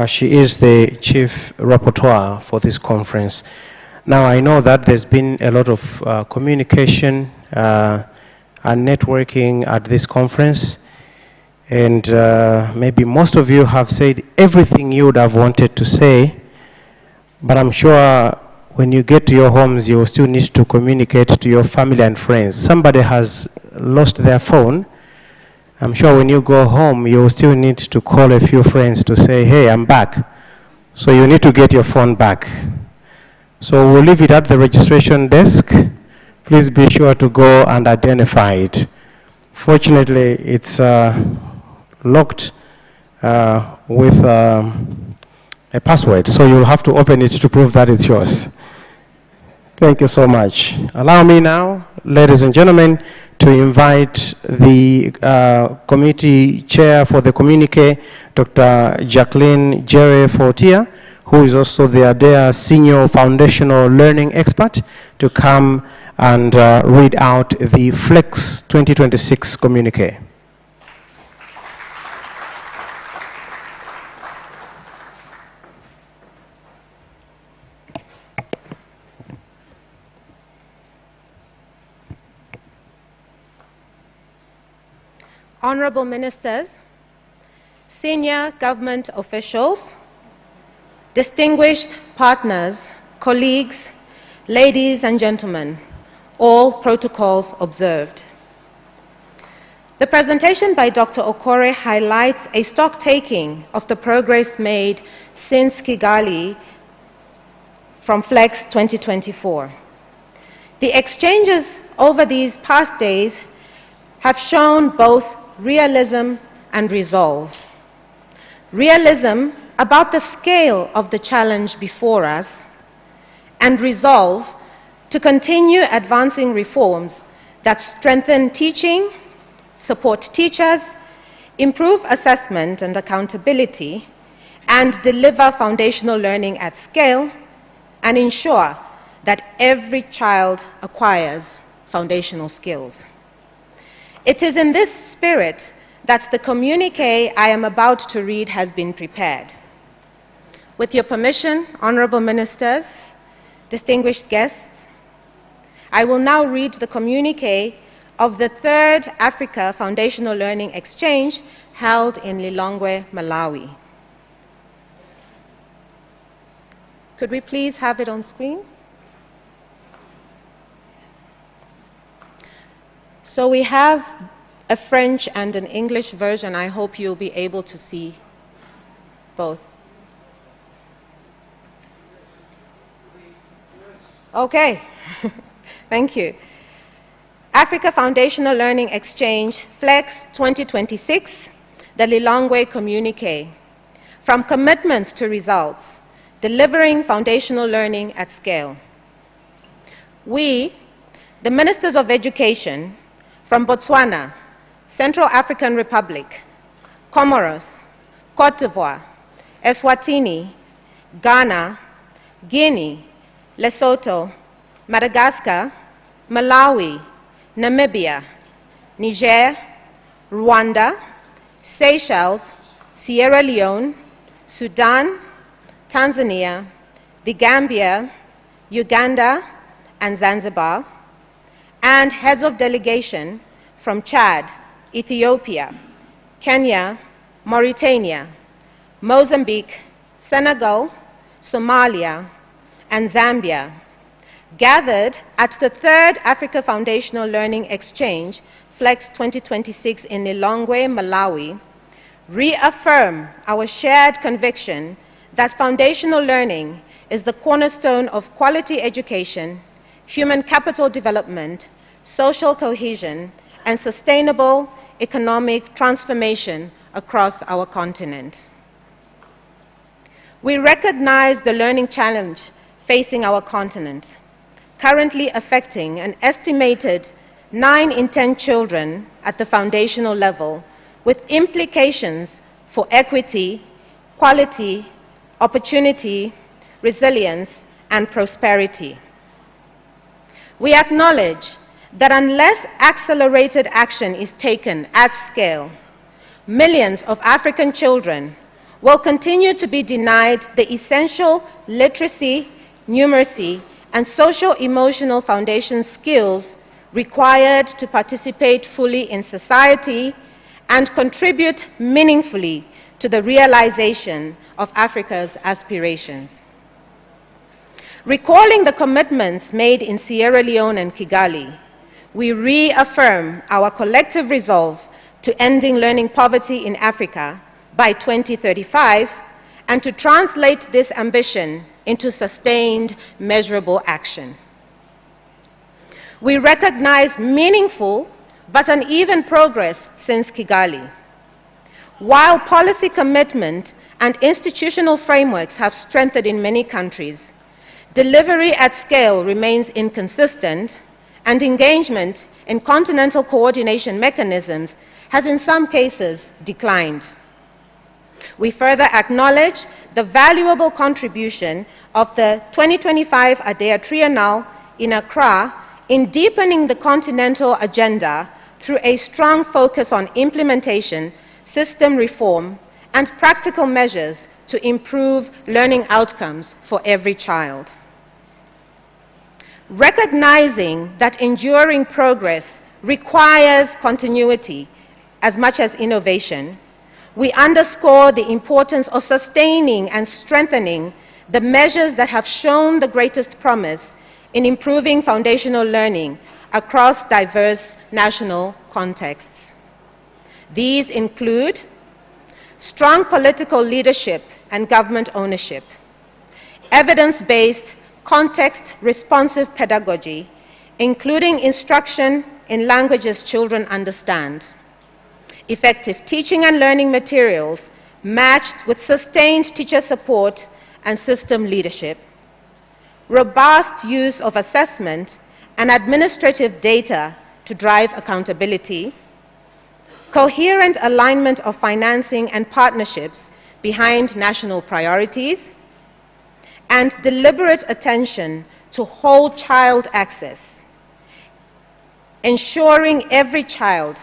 She is the Chief Rapporteur for this conference. Now, I know that there's been a lot of communication and networking at this conference, and maybe most of you have said everything you would have wanted to say, but I'm sure when you get to your homes, you will still need to communicate to your family and friends. Somebody has lost their phone. I'm sure when you go home, you will still need to call a few friends to say, hey, I'm back. So you need to get your phone back. So we'll leave it at the registration desk. Please be sure to go and identify it. Fortunately, it's locked with a password, so you'll have to open it to prove that it's yours. Thank you so much. Allow me now, ladies and gentlemen, to invite the committee chair for the communique, Dr. Jacqueline Jerry Fortier, who is also the ADEA Senior Foundational Learning Expert, to come and read out the FLEX2026 communique. Honorable Ministers, senior government officials, distinguished partners, colleagues, ladies and gentlemen, all protocols observed. The presentation by Dr. Okore highlights a stock-taking of the progress made since Kigali from FLEX 2024. The exchanges over these past days have shown both realism and resolve. Realism about the scale of the challenge before us, and resolve to continue advancing reforms that strengthen teaching, support teachers, improve assessment and accountability, and deliver foundational learning at scale, and ensure that every child acquires foundational skills. It is in this spirit that the communique I am about to read has been prepared. With your permission, honorable ministers, distinguished guests, I will now read the communique of the third Africa Foundational Learning Exchange held in Lilongwe, Malawi. Could we please have it on screen? So we have a French and an English version. I hope you'll be able to see both. Okay, thank you. Africa Foundational Learning Exchange, FLEX 2026, the Lilongwe Communique. From commitments to results, delivering foundational learning at scale. We, the Ministers of Education, from Botswana, Central African Republic, Comoros, Cote d'Ivoire, Eswatini, Ghana, Guinea, Lesotho, Madagascar, Malawi, Namibia, Niger, Rwanda, Seychelles, Sierra Leone, Sudan, Tanzania, the Gambia, Uganda, and Zanzibar, and heads of delegation from Chad, Ethiopia, Kenya, Mauritania, Mozambique, Senegal, Somalia, and Zambia, gathered at the third Africa Foundational Learning Exchange, FLEX 2026 in Lilongwe, Malawi, reaffirm our shared conviction that foundational learning is the cornerstone of quality education, human capital development, social cohesion, and sustainable economic transformation across our continent. We recognize the learning challenge facing our continent, currently affecting an estimated 9 in 10 children at the foundational level, with implications for equity, quality, opportunity, resilience, and prosperity. We acknowledge that unless accelerated action is taken at scale, millions of African children will continue to be denied the essential literacy, numeracy, and social-emotional foundation skills required to participate fully in society and contribute meaningfully to the realization of Africa's aspirations. Recalling the commitments made in Sierra Leone and Kigali, we reaffirm our collective resolve to ending learning poverty in Africa by 2035 and to translate this ambition into sustained, measurable action. We recognize meaningful but uneven progress since Kigali. While policy commitment and institutional frameworks have strengthened in many countries, delivery at scale remains inconsistent, and engagement in continental coordination mechanisms has in some cases declined. We further acknowledge the valuable contribution of the 2025 ADEA Triennale in Accra in deepening the continental agenda through a strong focus on implementation, system reform, and practical measures to improve learning outcomes for every child. Recognizing that enduring progress requires continuity as much as innovation, we underscore the importance of sustaining and strengthening the measures that have shown the greatest promise in improving foundational learning across diverse national contexts. These include strong political leadership and government ownership, evidence-based, context-responsive pedagogy, including instruction in languages children understand, effective teaching and learning materials matched with sustained teacher support and system leadership, robust use of assessment and administrative data to drive accountability, coherent alignment of financing and partnerships behind national priorities, and deliberate attention to whole child access, ensuring every child,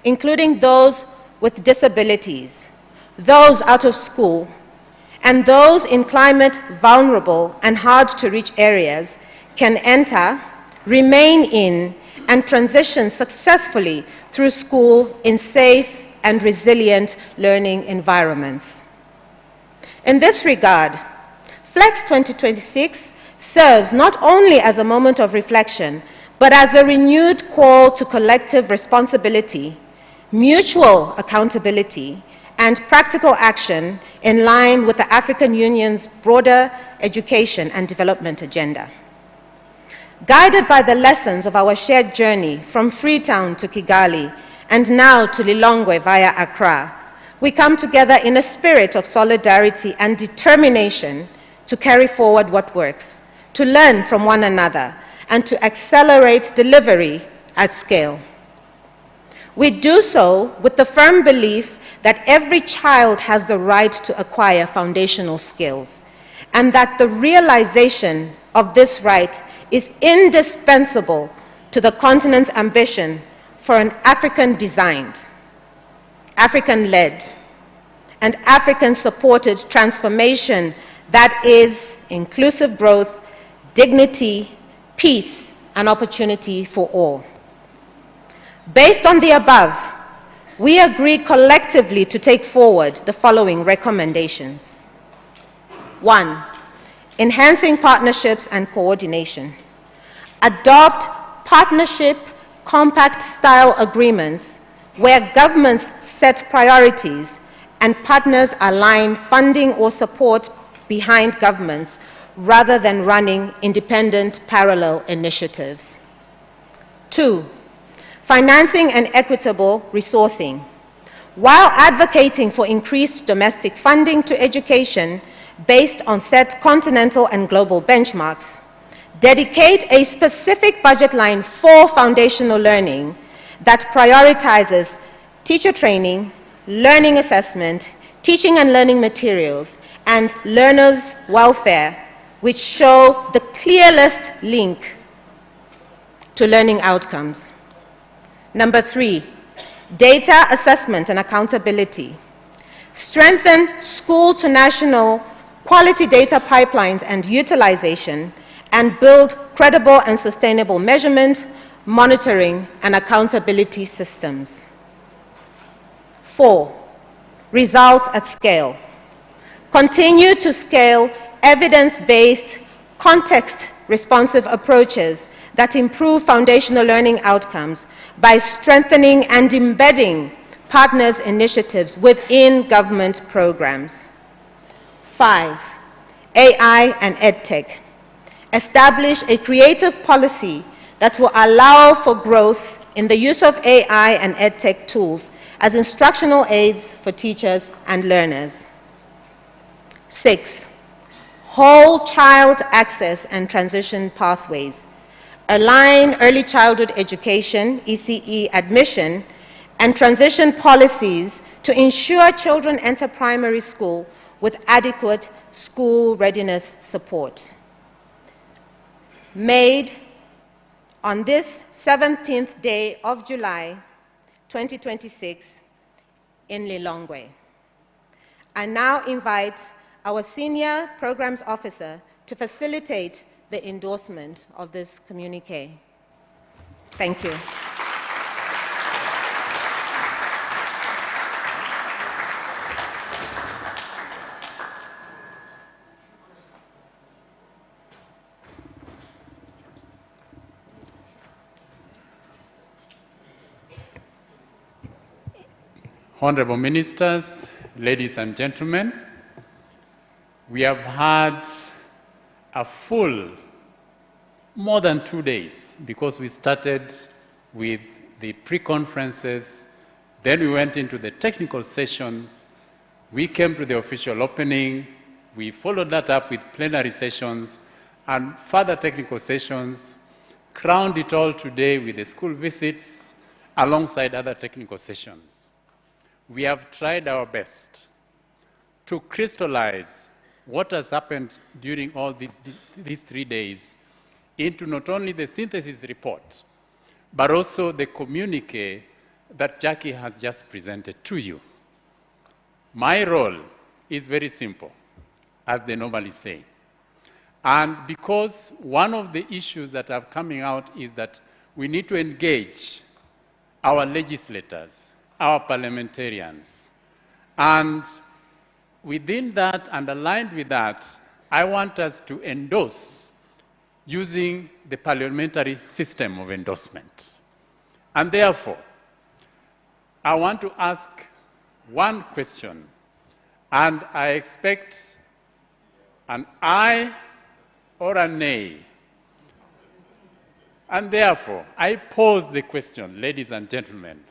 including those with disabilities, those out of school, and those in climate vulnerable and hard to reach areas can enter, remain in, and transition successfully through school in safe and resilient learning environments. In this regard, FLEX2026 serves not only as a moment of reflection, but as a renewed call to collective responsibility, mutual accountability, and practical action in line with the African Union's broader education and development agenda. Guided by the lessons of our shared journey from Freetown to Kigali and now to Lilongwe via Accra, we come together in a spirit of solidarity and determination to carry forward what works, to learn from one another, and to accelerate delivery at scale. We do so with the firm belief that every child has the right to acquire foundational skills, and that the realization of this right is indispensable to the continent's ambition for an African-designed, African-led, and African-supported transformation that is inclusive growth, dignity, peace, and opportunity for all. Based on the above, we agree collectively to take forward the following recommendations. 1. Enhancing partnerships and coordination. Adopt partnership compact-style agreements where governments set priorities and partners align funding or support behind governments rather than running independent parallel initiatives. 2. Financing and equitable resourcing. While advocating for increased domestic funding to education based on set continental and global benchmarks, dedicate a specific budget line for foundational learning that prioritizes teacher training, learning assessment, teaching and learning materials, and learners' welfare, which show the clearest link to learning outcomes. Number 3, data assessment and accountability. Strengthen school-to-national quality data pipelines and utilization, and build credible and sustainable measurement, monitoring, and accountability systems. 4, results at scale. Continue to scale evidence-based, context-responsive approaches that improve foundational learning outcomes by strengthening and embedding partners' initiatives within government programs. 5, AI and EdTech. Establish a creative policy that will allow for growth in the use of AI and EdTech tools as instructional aids for teachers and learners. 6, whole child access and transition pathways. Align early childhood education, ECE admission, and transition policies to ensure children enter primary school with adequate school readiness support. Made on this 17th day of July, 2026, in Lilongwe. I now invite our Senior Programs Officer to facilitate the endorsement of this communiqué. Thank you. Honorable Ministers, ladies and gentlemen, we have had a full, more than 2 days, because we started with the pre-conferences, then we went into the technical sessions, we came to the official opening, we followed that up with plenary sessions and further technical sessions, crowned it all today with the school visits alongside other technical sessions. We have tried our best to crystallize what has happened during all these 3 days into not only the synthesis report, but also the communique that Jackie has just presented to you. My role is very simple, as they normally say. And because one of the issues that are coming out is that we need to engage our legislators, our parliamentarians. And within that, and aligned with that, I want us to endorse using the parliamentary system of endorsement. And therefore, I want to ask one question, and I expect an aye or a nay. And therefore, I pose the question, ladies and gentlemen,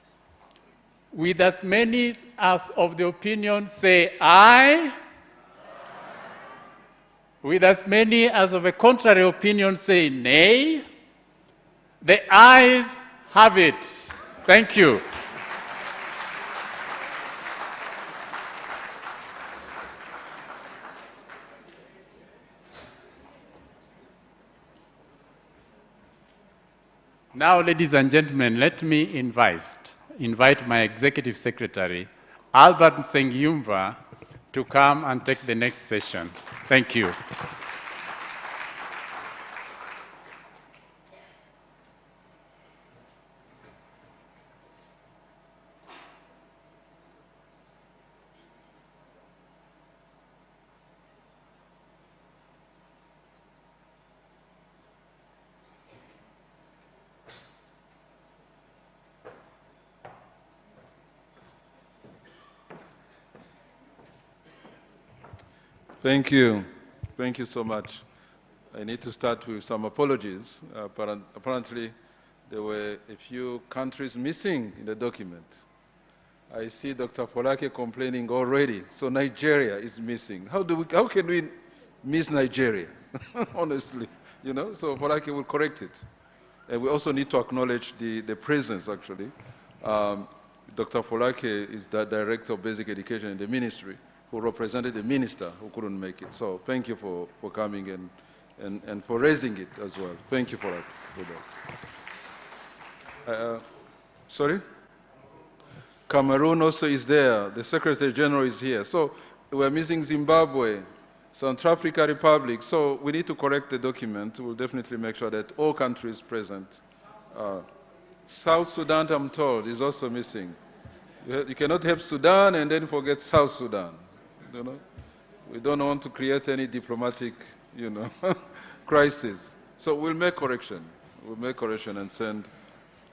with as many as of the opinion say aye, with as many as of a contrary opinion say nay, the ayes have it. Thank you. Now, ladies and gentlemen, let me invite my Executive Secretary, Albert Nsengyumva, to come and take the next session. Thank you. Thank you. Thank you so much. I need to start with some apologies. Apparently, there were a few countries missing in the document. I see Dr. Folake complaining already. So Nigeria is missing. How can we miss Nigeria? Honestly, you know. So Folake will correct it. And we also need to acknowledge the presence, actually. Dr. Folake is the Director of Basic Education in the ministry, who represented the minister who couldn't make it. So thank you for coming and for raising it as well. Thank you for that. Sorry? Cameroon also is there. The Secretary General is here. So we're missing Zimbabwe, South Africa Republic. So we need to correct the document. We'll definitely make sure that all countries present. South Sudan, I'm told, is also missing. You cannot help Sudan and then forget South Sudan. You know? We don't want to create any diplomatic, crisis. So we'll make correction. We'll make correction and send.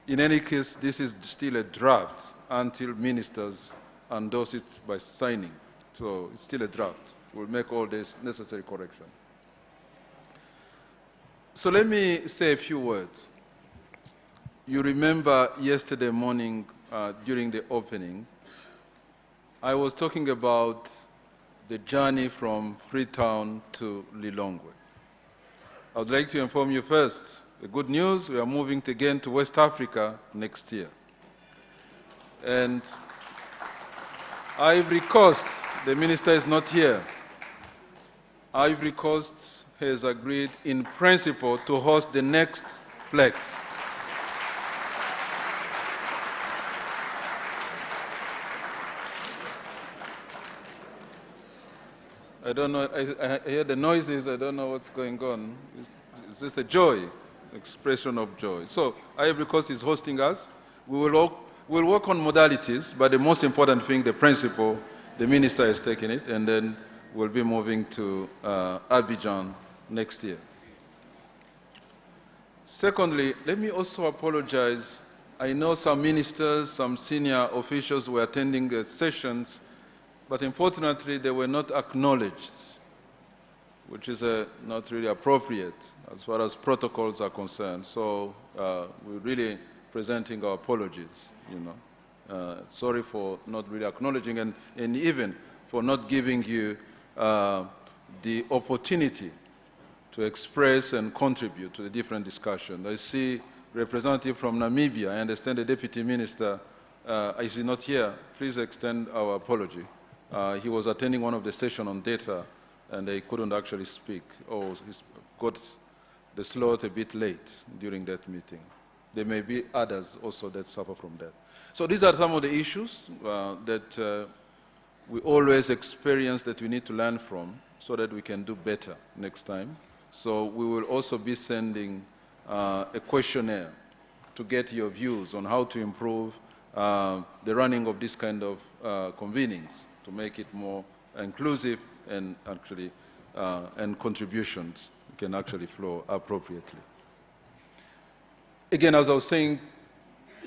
In any case, this is still a draft until ministers endorse it by signing. So it's still a draft. We'll make all this necessary correction. So let me say a few words. You remember yesterday morning during the opening, I was talking about the journey from Freetown to Lilongwe. I would like to inform you first, the good news, we are moving again to West Africa next year. And Ivory Coast, the minister is not here. Ivory Coast has agreed in principle to host the next FLEX. I don't know, I hear the noises, I don't know what's going on. It's just a joy, expression of joy. So Ivory Coast is hosting us. We'll work on modalities, but the most important thing, the principle, the minister is taking it, and then we'll be moving to Abidjan next year. Secondly, let me also apologize. I know some ministers, some senior officials were attending the sessions, but unfortunately, they were not acknowledged, which is not really appropriate as far as protocols are concerned. So we're really presenting our apologies, sorry for not really acknowledging and even for not giving you the opportunity to express and contribute to the different discussions. I see representative from Namibia. I understand the deputy minister is not here. Please extend our apology. He was attending one of the sessions on data, and he couldn't actually speak, or he got the slot a bit late during that meeting. There may be others also that suffer from that. So these are some of the issues that we always experience that we need to learn from so that we can do better next time. So we will also be sending a questionnaire to get your views on how to improve the running of this kind of convenings, to make it more inclusive and actually and contributions can actually flow appropriately. Again, as I was saying,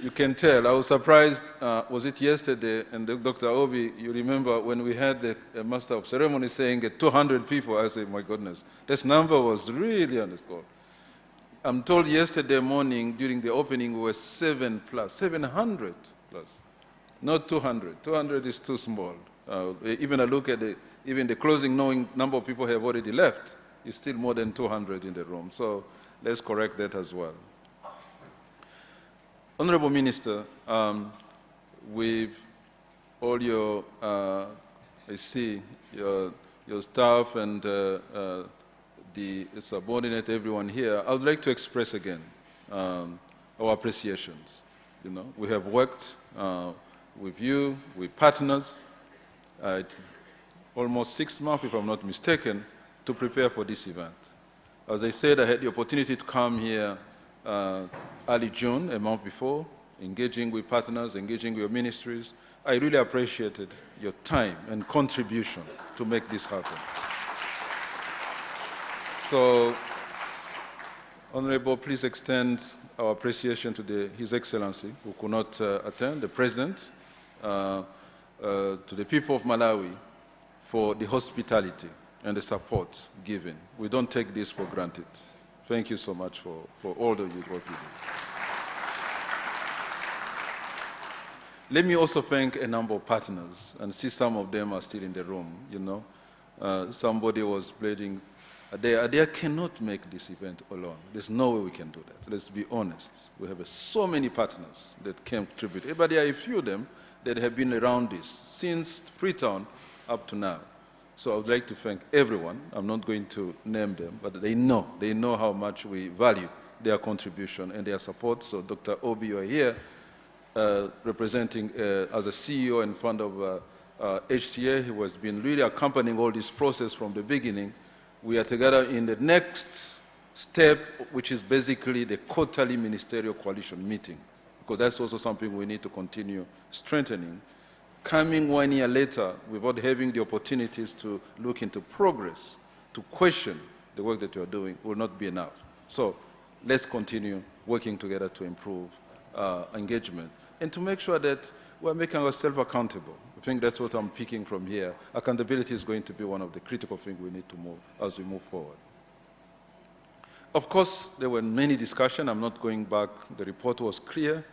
you can tell, I was surprised, was it yesterday, and Dr. Obi, you remember when we had the Master of Ceremony saying 200 people, I said, my goodness, this number was really underscored. I'm told yesterday morning during the opening we were 700 plus, not 200. 200 is too small. Even a look at even the closing, knowing number of people have already left, is still more than 200 in the room. So let's correct that as well. Honorable Minister, with all your, I see, your staff and the subordinate, everyone here, I would like to express again our appreciations. We have worked with you, with partners, almost 6 months, if I'm not mistaken, to prepare for this event. As I said, I had the opportunity to come here early June, a month before, engaging with partners, engaging with your ministries. I really appreciated your time and contribution to make this happen. So, Honorable, please extend our appreciation to His Excellency, who could not attend, the President, to the people of Malawi for the hospitality and the support given. We don't take this for granted. Thank you so much for all the work you do. Let me also thank a number of partners, and see some of them are still in the room, somebody was pledging, ADEA cannot make this event alone. There's no way we can do that. Let's be honest. We have so many partners that can contribute. But there are a few of them that have been around this since Freetown up to now. So I would like to thank everyone. I'm not going to name them, but they know how much we value their contribution and their support. So Dr. Obi, you are here representing as a CEO and founder of HCA, who has been really accompanying all this process from the beginning. We are together in the next step, which is basically the quarterly ministerial coalition meeting, because that's also something we need to continue strengthening. Coming 1 year later, without having the opportunities to look into progress, to question the work that you are doing, will not be enough. So let's continue working together to improve engagement and to make sure that we're making ourselves accountable. I think that's what I'm picking from here. Accountability is going to be one of the critical things we need to move as we move forward. Of course, there were many discussions. I'm not going back. The report was clear.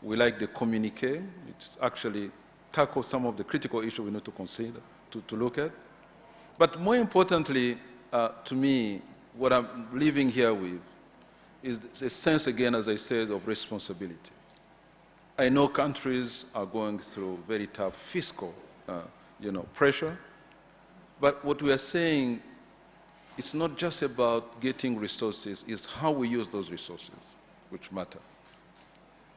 We like the communique. It's actually tackled some of the critical issues we need to consider, to look at. But more importantly, to me, what I'm leaving here with is a sense, again, as I said, of responsibility. I know countries are going through very tough fiscal pressure, but what we are saying, it's not just about getting resources, it's how we use those resources which matter.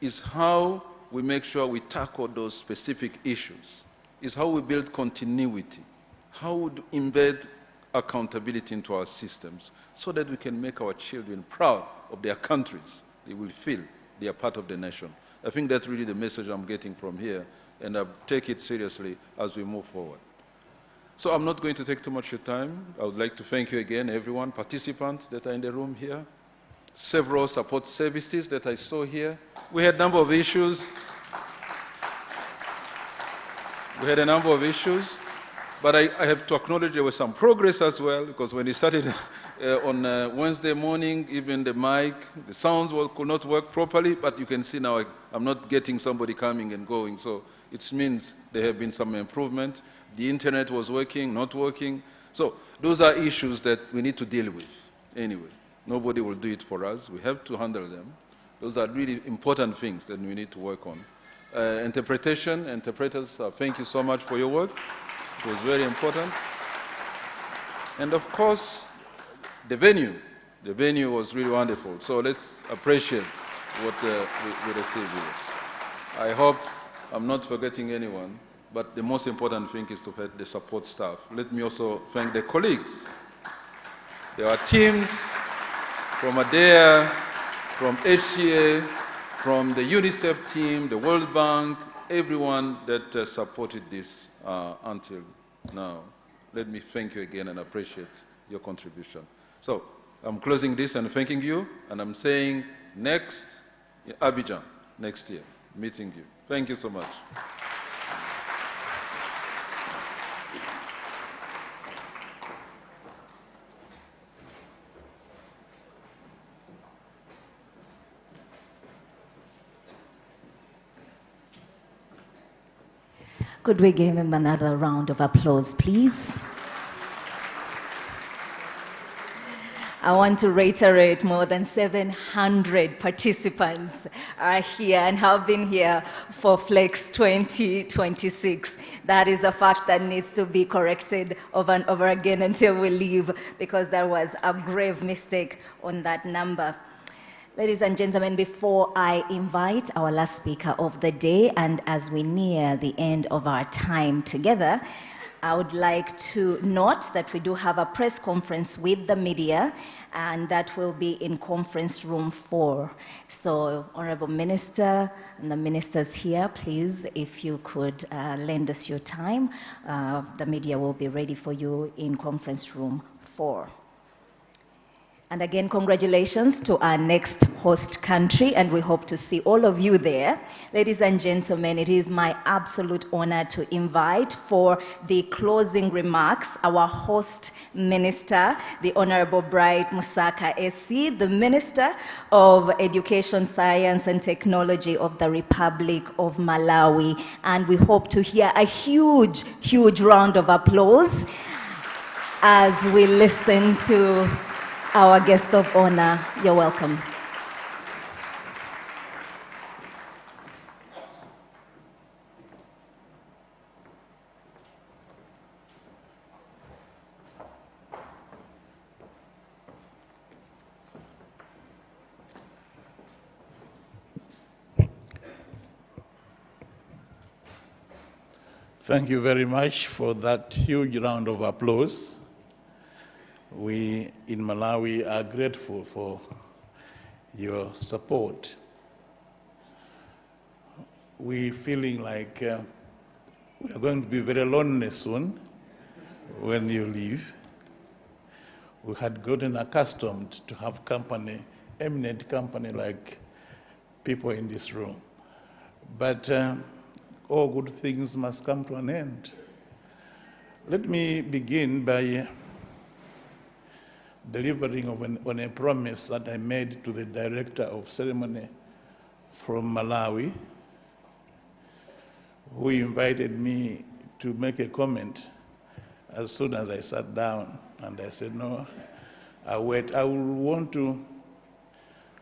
It's how we make sure we tackle those specific issues. It's how we build continuity, how we embed accountability into our systems so that we can make our children proud of their countries. They will feel they are part of the nation. I think that's really the message I'm getting from here, and I take it seriously as we move forward. So I'm not going to take too much of your time. I would like to thank you again, everyone, participants that are in the room here, several support services that I saw here. We had a number of issues. But I have to acknowledge there was some progress as well, because when it started on Wednesday morning, even the mic, the sounds could not work properly, but you can see now I'm not getting somebody coming and going, so it means there have been some improvement. The internet was working, not working. So those are issues that we need to deal with anyway. Nobody will do it for us. We have to handle them. Those are really important things that we need to work on. Interpreters, thank you so much for your work. It was very important. And of course, the venue. The venue was really wonderful. So let's appreciate what we received here. I hope I'm not forgetting anyone, but the most important thing is to thank the support staff. Let me also thank the colleagues. There are teams from ADEA, from HCA, from the UNICEF team, the World Bank, everyone that supported this until now. Let me thank you again and appreciate your contribution. So I'm closing this and thanking you, and I'm saying next, Abidjan, next year, meeting you. Thank you so much. Could we give him another round of applause, please? I want to reiterate, more than 700 participants are here and have been here for FLEX2026. That is a fact that needs to be corrected over and over again until we leave, because there was a grave mistake on that number. Ladies and gentlemen, before I invite our last speaker of the day, and as we near the end of our time together, I would like to note that we do have a press conference with the media, and that will be in conference room 4. So, Honorable Minister and the ministers here, please, if you could lend us your time, the media will be ready for you in conference room 4. And again, congratulations to our next host country, and we hope to see all of you there. Ladies and gentlemen, it is my absolute honor to invite for the closing remarks our host minister, the Honorable Bright Musaka SC, the Minister of Education, Science and Technology of the Republic of Malawi. And we hope to hear a huge, huge round of applause as we listen to our guest of honor. You're welcome. Thank you very much for that huge round of applause. We in Malawi are grateful for your support. We're feeling like we are going to be very lonely soon when you leave. We had gotten accustomed to have company, eminent company like people in this room. But all good things must come to an end. Let me begin by delivering on a promise that I made to the director of ceremony from Malawi, who invited me to make a comment as soon as I sat down. And I said, no, I'll wait. I will want to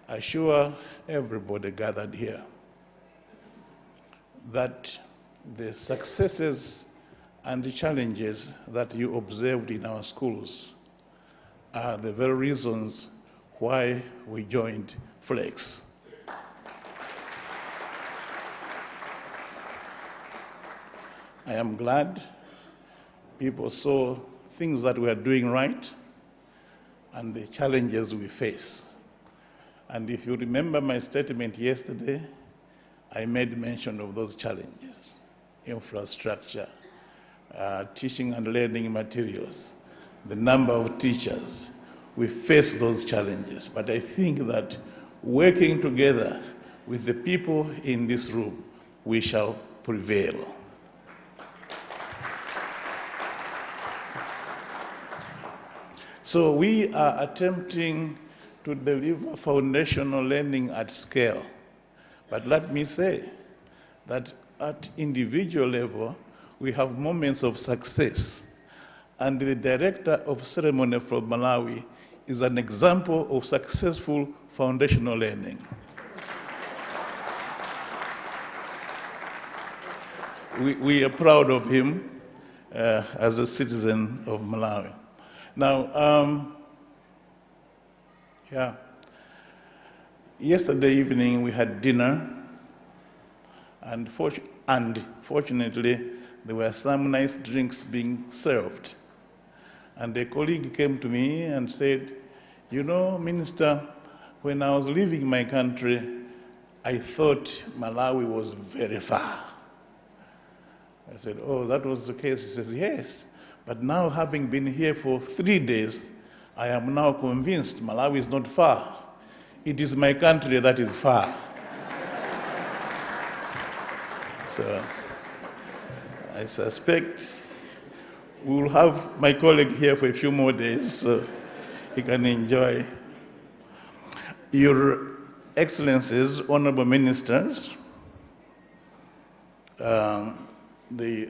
assure everybody gathered here that the successes and the challenges that you observed in our schools are the very reasons why we joined FLEX. I am glad people saw things that we are doing right and the challenges we face. And if you remember my statement yesterday, I made mention of those challenges: infrastructure, teaching and learning materials, the number of teachers. We face those challenges, but I think that working together with the people in this room, we shall prevail. So we are attempting to deliver foundational learning at scale. But let me say that at individual level, we have moments of success. And the director of ceremony from Malawi is an example of successful foundational learning. We are proud of him as a citizen of Malawi. Now, yesterday evening we had dinner, and fortunately there were some nice drinks being served. And a colleague came to me and said, you know, Minister, when I was leaving my country, I thought Malawi was very far. I said, oh, that was the case? He says, yes. But now, having been here for 3 days, I am now convinced Malawi is not far. It is my country that is far. So I suspect we will have my colleague here for a few more days so he can enjoy. Your Excellencies, Honorable Ministers, the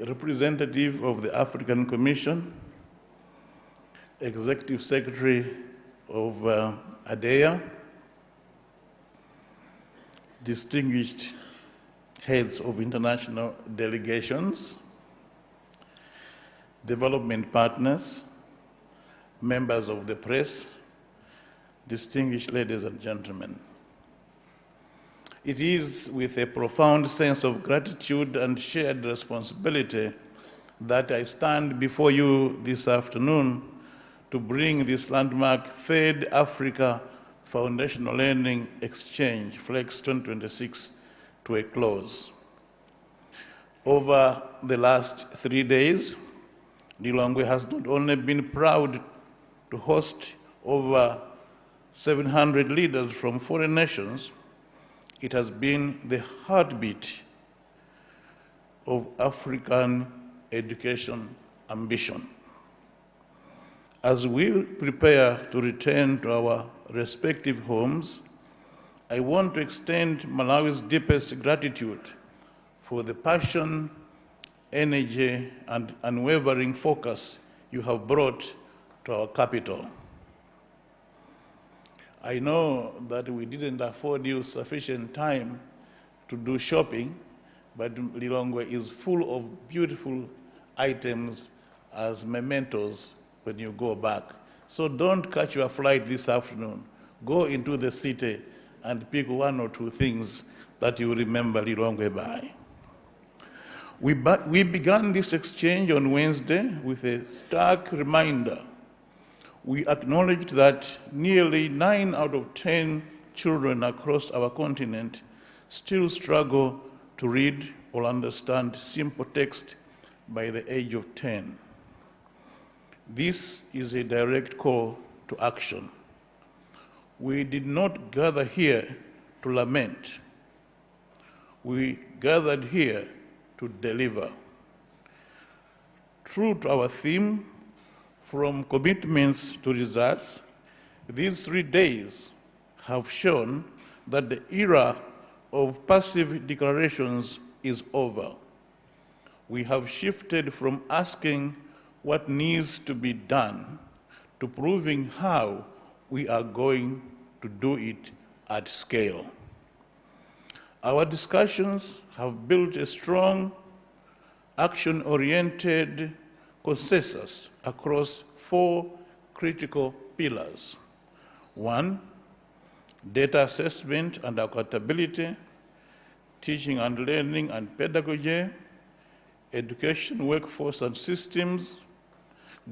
representative of the African Commission, Executive Secretary of ADEA, distinguished heads of international delegations, development partners, members of the press, distinguished ladies and gentlemen. It is with a profound sense of gratitude and shared responsibility that I stand before you this afternoon to bring this landmark Third Africa Foundational Learning Exchange, FLEX2026, to a close. Over the last 3 days, Lilongwe has not only been proud to host over 700 leaders from foreign nations, it has been the heartbeat of African education ambition. As we prepare to return to our respective homes, I want to extend Malawi's deepest gratitude for the passion, energy, and unwavering focus you have brought to our capital. I know that we didn't afford you sufficient time to do shopping, but Lilongwe is full of beautiful items as mementos when you go back. So don't catch your flight this afternoon. Go into the city and pick 1 or 2 things that you remember Lilongwe by. We began this exchange on Wednesday with a stark reminder. We acknowledged that nearly 9 out of 10 children across our continent still struggle to read or understand simple text by the age of 10. This is a direct call to action. We did not gather here to lament. We gathered here to deliver. True to our theme, from commitments to results, these 3 days have shown that the era of passive declarations is over. We have shifted from asking what needs to be done to proving how we are going to do it at scale. Our discussions have built a strong, action-oriented consensus across 4 critical pillars. 1, data assessment and accountability, teaching and learning and pedagogy, education, workforce and systems,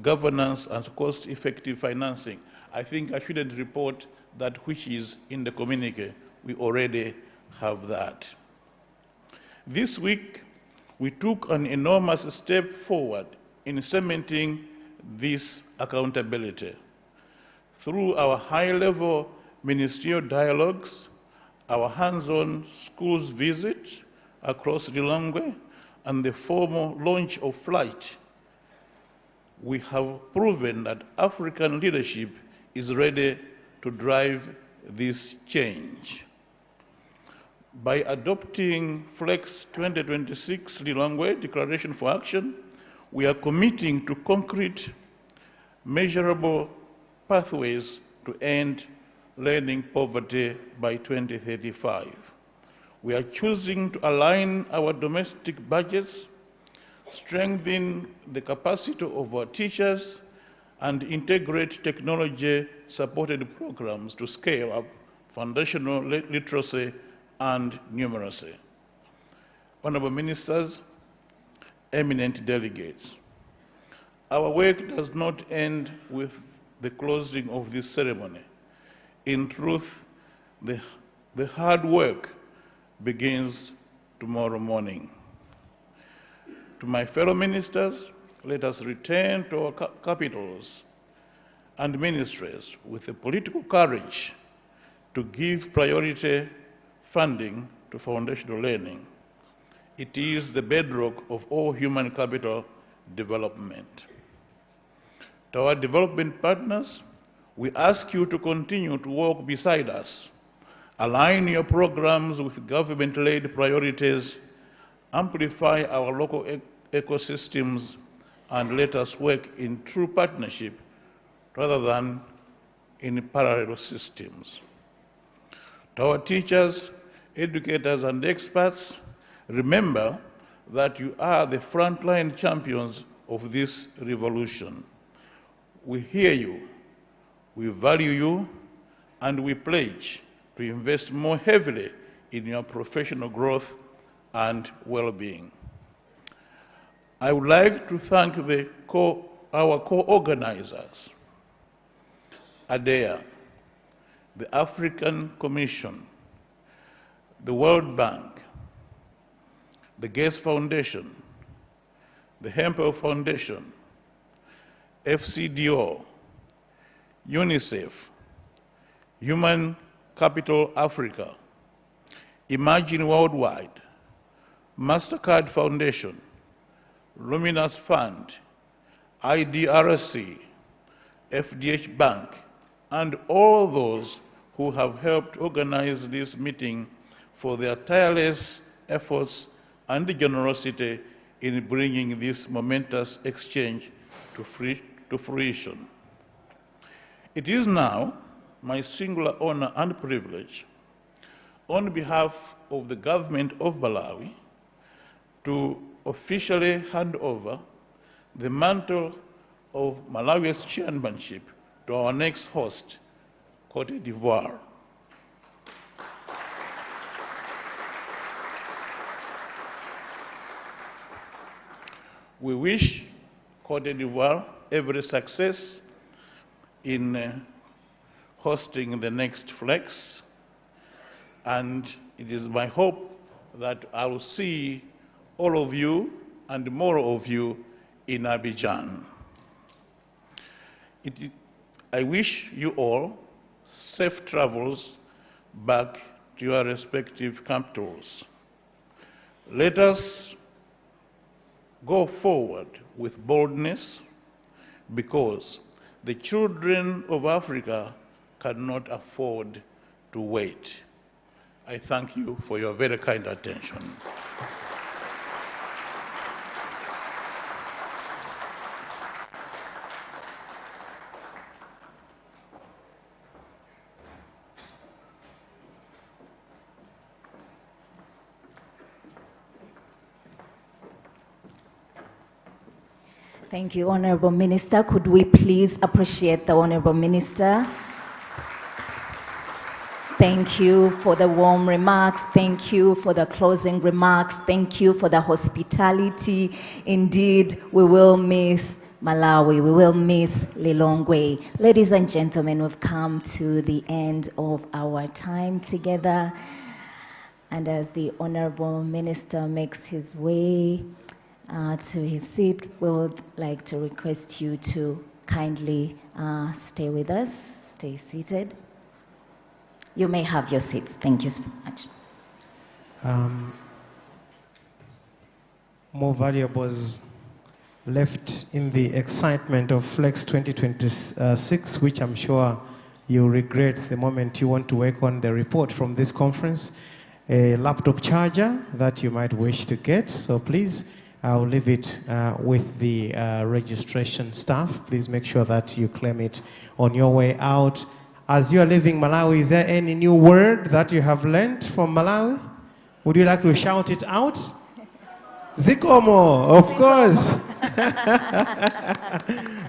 governance and cost-effective financing. I think I shouldn't report that which is in the communique. We already have that. This week, we took an enormous step forward in cementing this accountability. Through our high-level ministerial dialogues, our hands-on schools visit across Lilongwe, and the formal launch of FLEX, we have proven that African leadership is ready to drive this change. By adopting FLEX2026 Lilongwe Declaration for Action, we are committing to concrete, measurable pathways to end learning poverty by 2035. We are choosing to align our domestic budgets, strengthen the capacity of our teachers, and integrate technology-supported programs to scale up foundational literacy and numeracy. Honorable Ministers, eminent delegates, our work does not end with the closing of this ceremony. In truth, the hard work begins tomorrow morning. To my fellow ministers, let us return to our capitals and ministries with the political courage to give priority funding to foundational learning. It is the bedrock of all human capital development. To our development partners, we ask you to continue to walk beside us, align your programs with government-led priorities, amplify our local ecosystems, and let us work in true partnership rather than in parallel systems. To our teachers, educators, and experts, remember that you are the frontline champions of this revolution. We hear you, we value you, and we pledge to invest more heavily in your professional growth and well-being. I would like to thank our co-organizers, ADEA, the African Commission, the World Bank, the Gates Foundation, the Hempel Foundation, FCDO, UNICEF, Human Capital Africa, Imagine Worldwide, MasterCard Foundation, Luminous Fund, IDRC, FDH Bank, and all those who have helped organize this meeting for their tireless efforts and generosity in bringing this momentous exchange to fruition. It is now my singular honor and privilege, on behalf of the government of Malawi, to officially hand over the mantle of Malawi's chairmanship to our next host, Côte d'Ivoire. We wish Cote d'Ivoire every success in hosting the next FLEX, and it is my hope that I will see all of you and more of you in Abidjan. I wish you all safe travels back to your respective capitals. Let us go forward with boldness, because the children of Africa cannot afford to wait. I thank you for your very kind attention. Thank you, Honorable Minister. Could we please appreciate the Honorable Minister? Thank you for the warm remarks. Thank you for the closing remarks. Thank you for the hospitality. Indeed, we will miss Malawi. We will miss Lilongwe. Ladies and gentlemen, we've come to the end of our time together. And as the Honorable Minister makes his way to his seat, we would like to request you to kindly stay with us, stay seated. You may have your seats. Thank you so much. More valuables left in the excitement of FLEX2026, which I'm sure you'll regret the moment you want to work on the report from this conference. A laptop charger that you might wish to get, so please, I'll leave it with the registration staff. Please make sure that you claim it on your way out. As you are leaving Malawi, is there any new word that you have learned from Malawi? Would you like to shout it out? Zikomo, of course.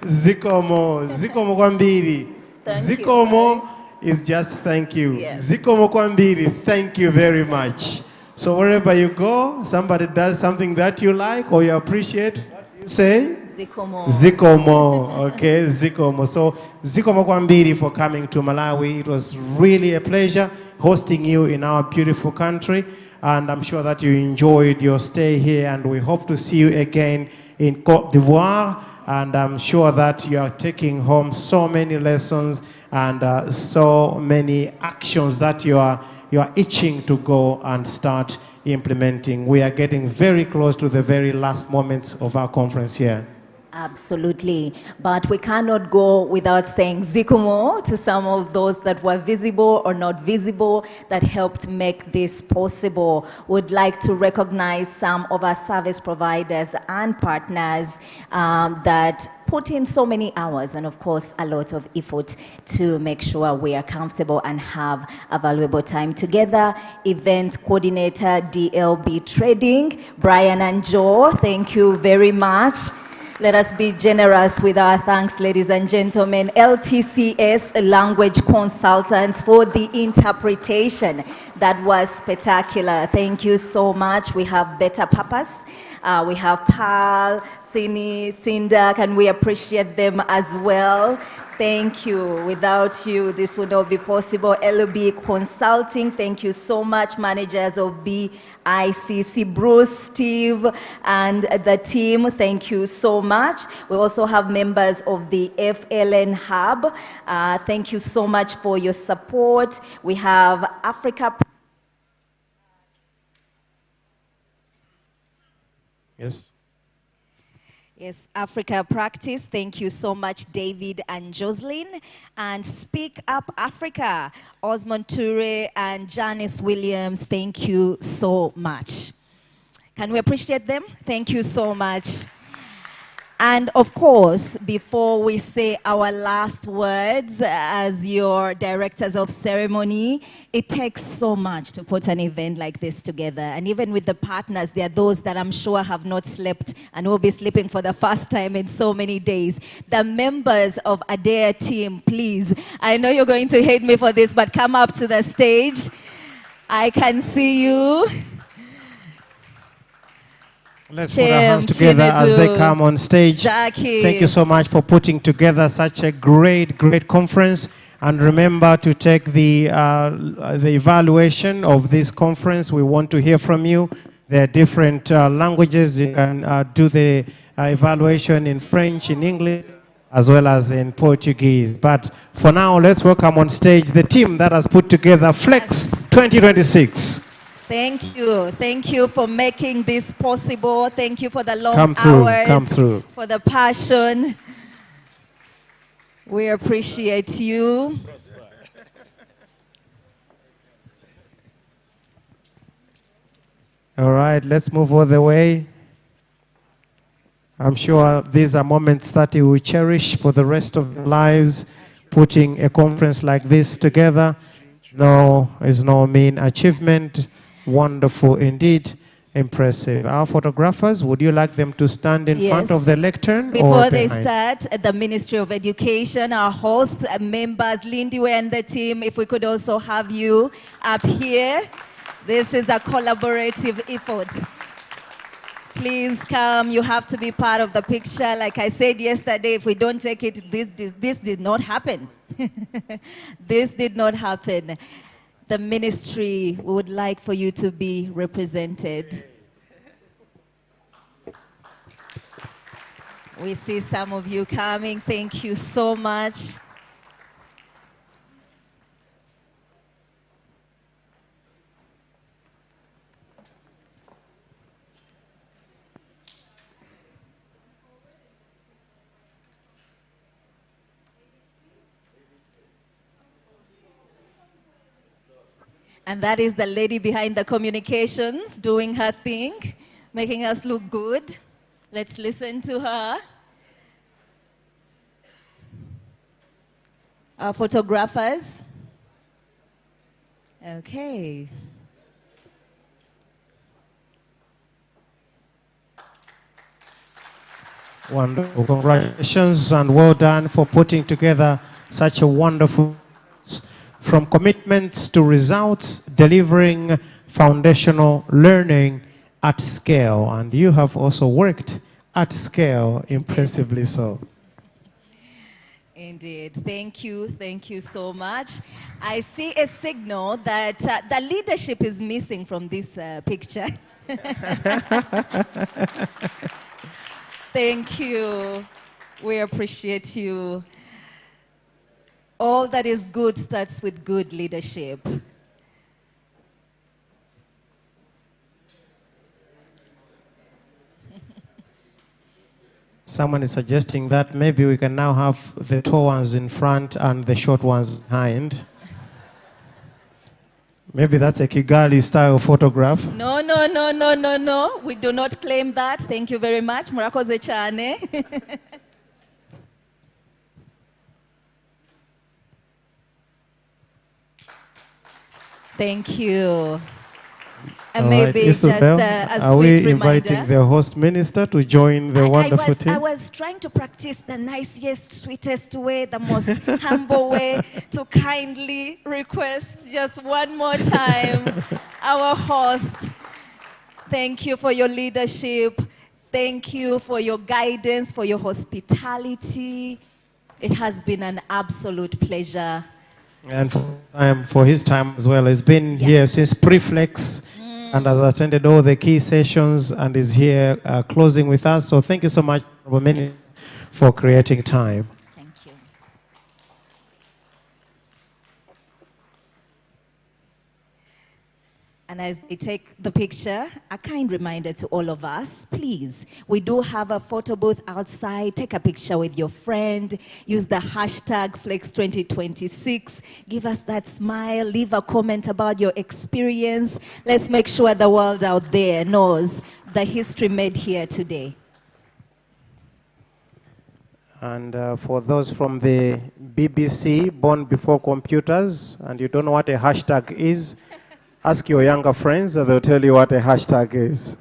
Zikomo, Zikomo kwambiri. Zikomo is just thank you. Yes. Zikomo kwambiri, thank you very much. So wherever you go, somebody does something that you like or you appreciate, what do you say? Zikomo. Zikomo, okay, Zikomo. So Zikomo kwambiri for coming to Malawi. It was really a pleasure hosting you in our beautiful country. And I'm sure that you enjoyed your stay here, and we hope to see you again in Cote d'Ivoire. And I'm sure that you are taking home so many lessons and so many actions that you are itching to go and start implementing. We are getting very close to the very last moments of our conference here. Absolutely, but we cannot go without saying Zikomo to some of those that were visible or not visible that helped make this possible. Would like to recognize some of our service providers and partners that put in so many hours and of course a lot of effort to make sure we are comfortable and have a valuable time together. Event coordinator DLB Trading, Brian and Joe, thank you very much. Let us be generous with our thanks, ladies and gentlemen. LTCS Language Consultants for the interpretation. That was spectacular. Thank you so much. We have Better Papas. We have Pal, Sini, Sindak, and we appreciate them as well. Thank you. Without you, this would not be possible. LB Consulting, thank you so much. Managers of BICC, Bruce, Steve, and the team, thank you so much. We also have members of the FLN Hub. Thank you so much for your support. We have Africa. Yes. Yes, Africa Practice, thank you so much, David and Jocelyn. And Speak Up Africa, Osmond Ture and Janice Williams, thank you so much. Can we appreciate them? Thank you so much. And of course, before we say our last words as your directors of ceremony, it takes so much to put an event like this together. And even with the partners, there are those that I'm sure have not slept and will be sleeping for the first time in so many days. The members of ADEA team, please. I know you're going to hate me for this, but come up to the stage. I can see you. Let's put our hands together as they come on stage. Jackie. Thank you so much for putting together such a great conference. And remember to take the evaluation of this conference. We want to hear from you. There are different languages. You can do the evaluation in French, in English, as well as in Portuguese. But for now, let's welcome on stage the team that has put together FLEX2026. Thank you. Thank you for making this possible. Thank you for the long hours. Come through. For the passion. We appreciate you. All right, let's move all the way. I'm sure these are moments that you will cherish for the rest of your lives. Putting a conference like this together is no mean achievement. Wonderful indeed. Impressive. Our photographers, would you like them to stand in front of the lectern? Before they start, the Ministry of Education, our hosts, members, Lindiwe and the team, if we could also have you up here. This is a collaborative effort. Please come. You have to be part of the picture. Like I said yesterday, if we don't take it, this did not happen. This did not happen. The ministry would like for you to be represented. We see some of you coming. Thank you so much. And that is the lady behind the communications doing her thing, making us look good. Let's listen to her. Our photographers. Okay. Wonderful. Congratulations and well done for putting together such a wonderful, from commitments to results, delivering foundational learning at scale. And you have also worked at scale, impressively so. Indeed. Thank you so much. I see a signal that the leadership is missing from this picture. Thank you. We appreciate you. All that is good starts with good leadership. Someone is suggesting that maybe we can now have the tall ones in front and the short ones behind. Maybe that's a Kigali style photograph. No. We do not claim that. Thank you very much. Murakoze cyane. Thank you. And maybe just a sweet reminder. Are we inviting the host minister to join the wonderful team? I was trying to practice the nicest, sweetest way, the most humble way to kindly request just one more time our host. Thank you for your leadership. Thank you for your guidance, for your hospitality. It has been an absolute pleasure. And for his time as well. He's been here since pre-flex and has attended all the key sessions and is here closing with us. So thank you so much for creating time. Thank you. And as they take the picture, a kind reminder to all of us, please, we do have a photo booth outside. Take a picture with your friend. Use the hashtag FLEX2026. Give us that smile. Leave a comment about your experience. Let's make sure the world out there knows the history made here today. And for those from the BBC, born before computers, and you don't know what a hashtag is, ask your younger friends and they'll tell you what a hashtag is.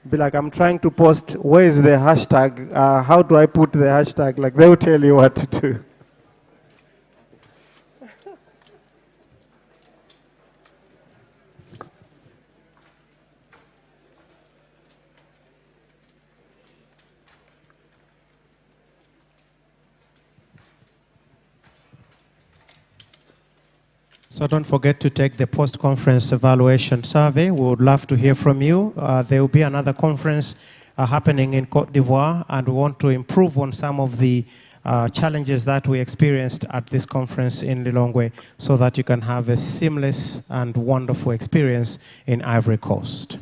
Be like, I'm trying to post, where is the hashtag? How do I put the hashtag? Like, they'll tell you what to do. So don't forget to take the post-conference evaluation survey. We would love to hear from you. There will be another conference happening in Côte d'Ivoire, and we want to improve on some of the challenges that we experienced at this conference in Lilongwe so that you can have a seamless and wonderful experience in Ivory Coast.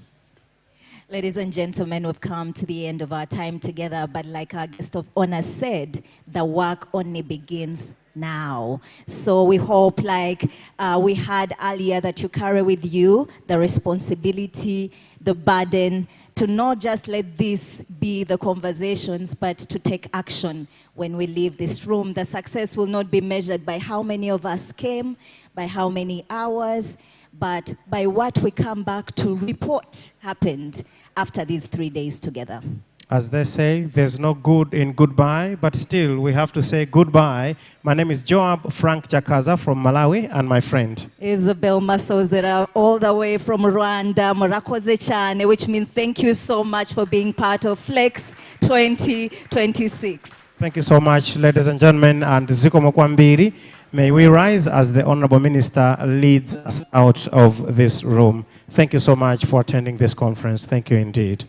Ladies and gentlemen, we've come to the end of our time together, but like our guest of honor said, the work only begins now. So we hope, like we had earlier, that you carry with you the responsibility, the burden, to not just let this be the conversations, but to take action when we leave this room. The success will not be measured by how many of us came, by how many hours, but by what we come back to report happened after these 3 days together. As they say, there's no good in goodbye, but still we have to say goodbye. My name is Joab Frank Jakaza from Malawi, and my friend Isabel Masozera, all the way from Rwanda, Murakoze Chane, which means thank you so much for being part of FLEX 2026. Thank you so much, ladies and gentlemen, and Ziko Mokwambiri. May we rise as the Honorable Minister leads us out of this room. Thank you so much for attending this conference. Thank you indeed.